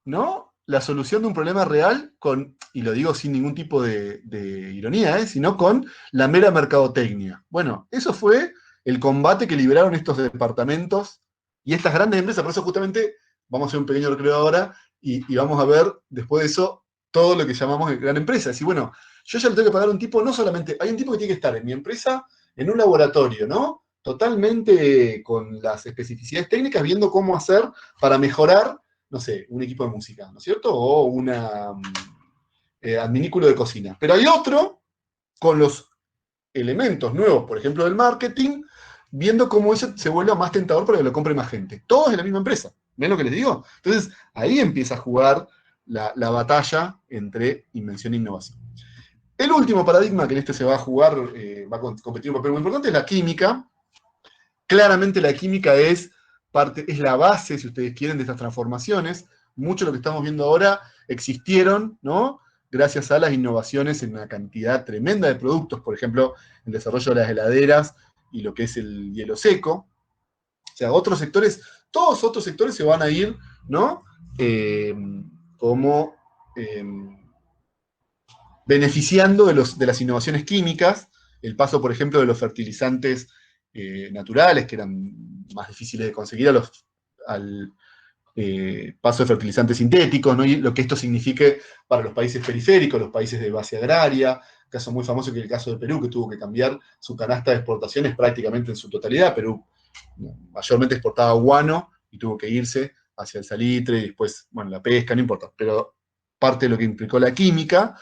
¿no?, la solución de un problema real con, y lo digo sin ningún tipo de ironía, sino con la mera mercadotecnia? Bueno, eso fue el combate que libraron estos departamentos y estas grandes empresas. Por eso justamente vamos a hacer un pequeño recreo ahora y vamos a ver después de eso todo lo que llamamos gran empresa. Y bueno, yo ya le tengo que pagar a un tipo, no solamente, hay un tipo que tiene que estar en mi empresa, en un laboratorio, ¿no?, totalmente con las especificidades técnicas, viendo cómo hacer para mejorar, no sé, un equipo de música, ¿no es cierto? O una adminículo de cocina. Pero hay otro con los elementos nuevos, por ejemplo, del marketing, viendo cómo eso se vuelve más tentador para que lo compre más gente. Todos en la misma empresa. ¿Ven lo que les digo? Entonces, ahí empieza a jugar la batalla entre invención e innovación. El último paradigma que en este se va a jugar, va a competir un papel muy importante, es la química. Claramente la química es la base, si ustedes quieren, de estas transformaciones. Mucho de lo que estamos viendo ahora existieron, ¿no?, gracias a las innovaciones en una cantidad tremenda de productos, por ejemplo, el desarrollo de las heladeras y lo que es el hielo seco. O sea, otros sectores, todos otros sectores se van a ir, ¿no?, beneficiando de las innovaciones químicas, el paso, por ejemplo, de los fertilizantes naturales, que eran más difíciles de conseguir, al paso de fertilizantes sintéticos, ¿no?, y lo que esto signifique para los países periféricos, los países de base agraria, caso muy famoso que es el caso de Perú, que tuvo que cambiar su canasta de exportaciones prácticamente en su totalidad. Perú mayormente exportaba guano y tuvo que irse hacia el salitre y después, bueno, la pesca, no importa, pero parte de lo que implicó la química.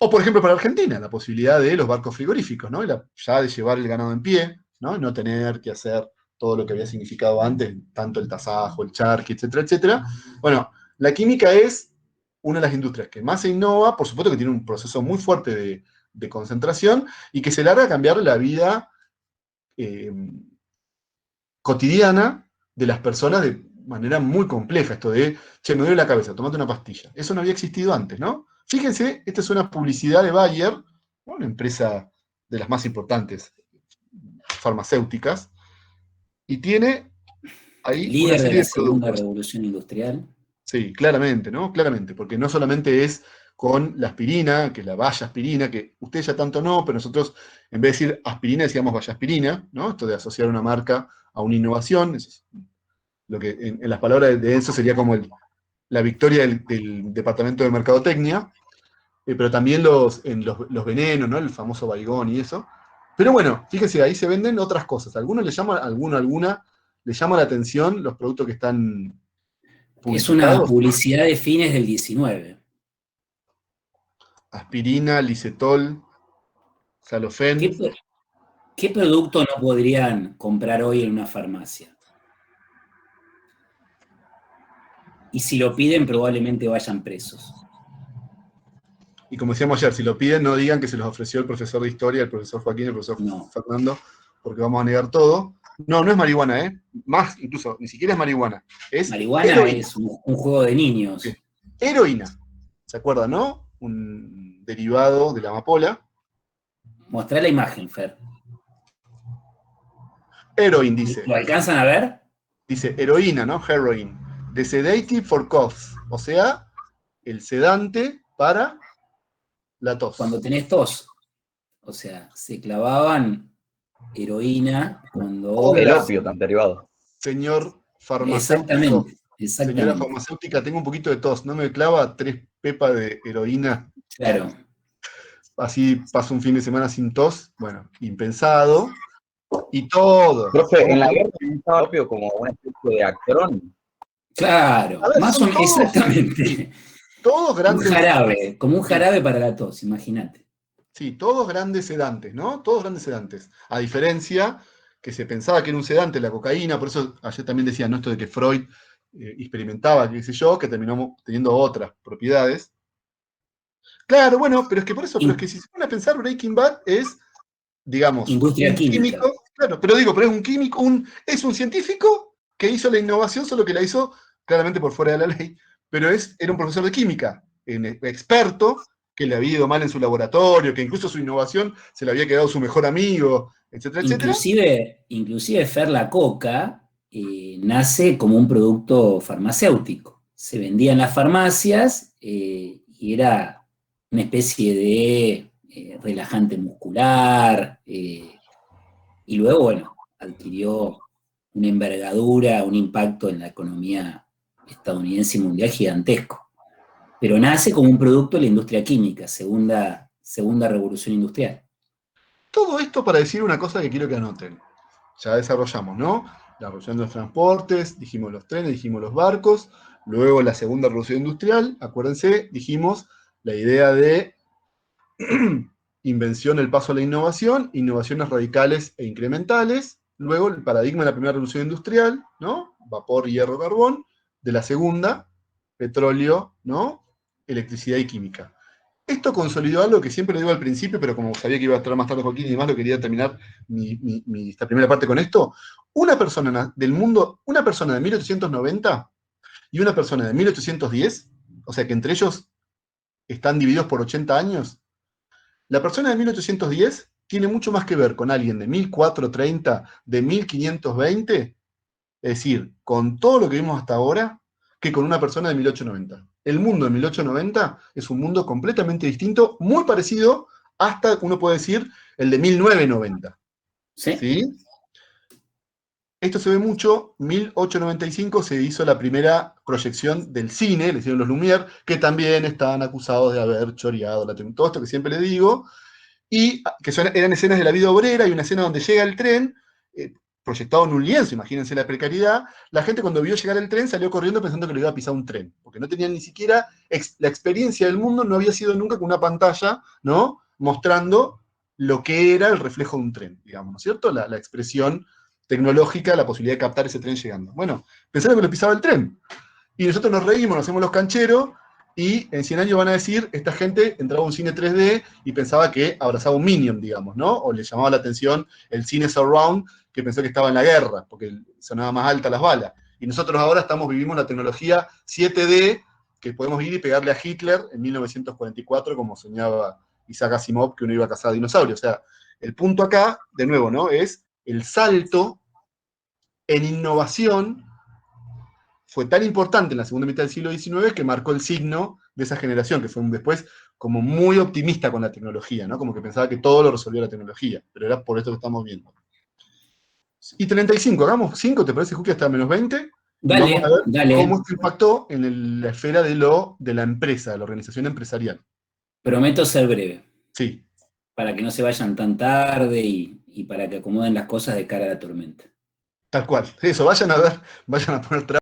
O, por ejemplo, para Argentina, la posibilidad de los barcos frigoríficos, ¿no?, ya de llevar el ganado en pie, ¿no?, y no tener que hacer todo lo que había significado antes, tanto el tasajo, el charqui, etcétera, etcétera. Bueno, la química es una de las industrias que más se innova, por supuesto que tiene un proceso muy fuerte de concentración y que se larga a cambiar la vida cotidiana de las personas de manera muy compleja. Esto de, che, me duele la cabeza, tomate una pastilla. Eso no había existido antes, ¿no? Fíjense, esta es una publicidad de Bayer, una empresa de las más importantes farmacéuticas, y tiene ahí una Líder de serie la de segunda productos. revolución industrial. Sí, claramente, ¿no? Claramente, porque no solamente es con la aspirina, que es la valla aspirina, que ustedes ya tanto no, pero nosotros en vez de decir aspirina decíamos valla aspirina, ¿no? Esto de asociar una marca a una innovación, eso es lo que en las palabras de Enzo sería como la victoria del departamento de mercadotecnia, pero también los venenos, ¿no? El famoso Baigón y eso. Pero bueno, fíjense, ahí se venden otras cosas. ¿Alguna le llama la atención los productos que están Es una publicitados? publicidad de fines del 19. Aspirina, Lisetol, Salofen. ¿Qué producto no podrían comprar hoy en una farmacia? Y si lo piden, probablemente vayan presos. Y como decíamos ayer, si lo piden, no digan que se los ofreció el profesor de historia, el profesor Joaquín, el profesor Fernando, porque vamos a negar todo. No, no es marihuana, ¿eh? Más, incluso, ni siquiera es marihuana. Es marihuana heroína. Es un juego de niños. Sí. Heroína. ¿Se acuerdan, no? Un derivado de la amapola. Mostrá la imagen, Fer. Heroin, dice. ¿Lo alcanzan a ver? Dice heroína, ¿no? Heroin. The sedative for cough. O sea, el sedante para la tos. Cuando tenés tos. O sea, se clavaban heroína cuando... El opio tan derivado. Señor farmacéutico. Exactamente. Señora farmacéutica, tengo un poquito de tos. ¿No me clava 3 pepas de heroína? Claro. Así paso un fin de semana sin tos. Bueno, impensado. Y todo. Profe, en la guerra estaba opio como una especie de acrón. Claro, A ver, más o menos, exactamente. Todos grandes. Un jarabe, como un jarabe para la tos, imagínate. Sí, todos grandes sedantes, ¿no? Todos grandes sedantes. A diferencia que se pensaba que era un sedante la cocaína, por eso ayer también decía, ¿no? Esto de que Freud experimentaba, qué sé yo, que terminó teniendo otras propiedades. Claro, bueno, pero es que por eso, pero es que si se pone a pensar, Breaking Bad es, digamos, industria un química. Químico, claro, pero digo, pero es un químico, es un científico que hizo la innovación, solo que la hizo claramente por fuera de la ley, pero era un profesor de química, experto, que le había ido mal en su laboratorio, que incluso su innovación se le había quedado su mejor amigo, etcétera, etcétera. Inclusive Fer, la coca nace como un producto farmacéutico. Se vendía en las farmacias y era una especie de relajante muscular, y luego, bueno, adquirió una envergadura, un impacto en la economía estadounidense y mundial gigantesco. Pero nace como un producto de la industria química, segunda revolución industrial. Todo esto para decir una cosa que quiero que anoten. Ya desarrollamos, ¿no? La revolución de los transportes, dijimos los trenes, dijimos los barcos, luego la segunda revolución industrial, acuérdense, dijimos la idea de invención, el paso a la innovación, innovaciones radicales e incrementales, luego el paradigma de la primera revolución industrial, ¿no? Vapor, hierro, carbón, de la segunda, petróleo, ¿no? Electricidad y química. Esto consolidó algo que siempre lo digo al principio, pero como sabía que iba a estar más tarde Joaquín y demás, lo quería terminar esta primera parte con esto. Una persona del mundo, una persona de 1890 y una persona de 1810, o sea que entre ellos están divididos por 80 años, la persona de 1810 tiene mucho más que ver con alguien de 1430, de 1520, es decir, con todo lo que vimos hasta ahora, que con una persona de 1890. El mundo de 1890 es un mundo completamente distinto, muy parecido hasta, uno puede decir, el de 1990. ¿Sí? Esto se ve mucho, 1895 se hizo la primera proyección del cine, le hicieron los Lumière, que también estaban acusados de haber choreado todo esto que siempre les digo, y que eran escenas de la vida obrera, y una escena donde llega el tren, proyectado en un lienzo, imagínense la precariedad, la gente cuando vio llegar el tren salió corriendo pensando que lo iba a pisar un tren, porque no tenían ni siquiera, la experiencia del mundo no había sido nunca con una pantalla, ¿no? Mostrando lo que era el reflejo de un tren, digamos, ¿no es cierto? La expresión tecnológica, la posibilidad de captar ese tren llegando. Bueno, pensaron que lo pisaba el tren, y nosotros nos reímos, nos hacemos los cancheros, y en 100 años van a decir, esta gente entraba a un cine 3D y pensaba que abrazaba un Minion, digamos, ¿no? O le llamaba la atención el cine surround, que pensó que estaba en la guerra, porque sonaba más alta las balas. Y nosotros ahora vivimos la tecnología 7D, que podemos ir y pegarle a Hitler en 1944, como soñaba Isaac Asimov, que uno iba a cazar dinosaurios. O sea, el punto acá, de nuevo, ¿no? Es el salto en innovación fue tan importante en la segunda mitad del siglo XIX que marcó el signo de esa generación, que fue después como muy optimista con la tecnología, ¿no? Como que pensaba que todo lo resolvía la tecnología, pero era por esto que estamos viendo. Y 35, hagamos 5, ¿te parece, Juki, hasta menos 20? Dale, vamos a ver dale. cómo esto impactó en la esfera de la empresa, de la organización empresarial. Prometo ser breve. Sí. Para que no se vayan tan tarde y para que acomoden las cosas de cara a la tormenta. Tal cual. Eso, vayan a ver, vayan a poner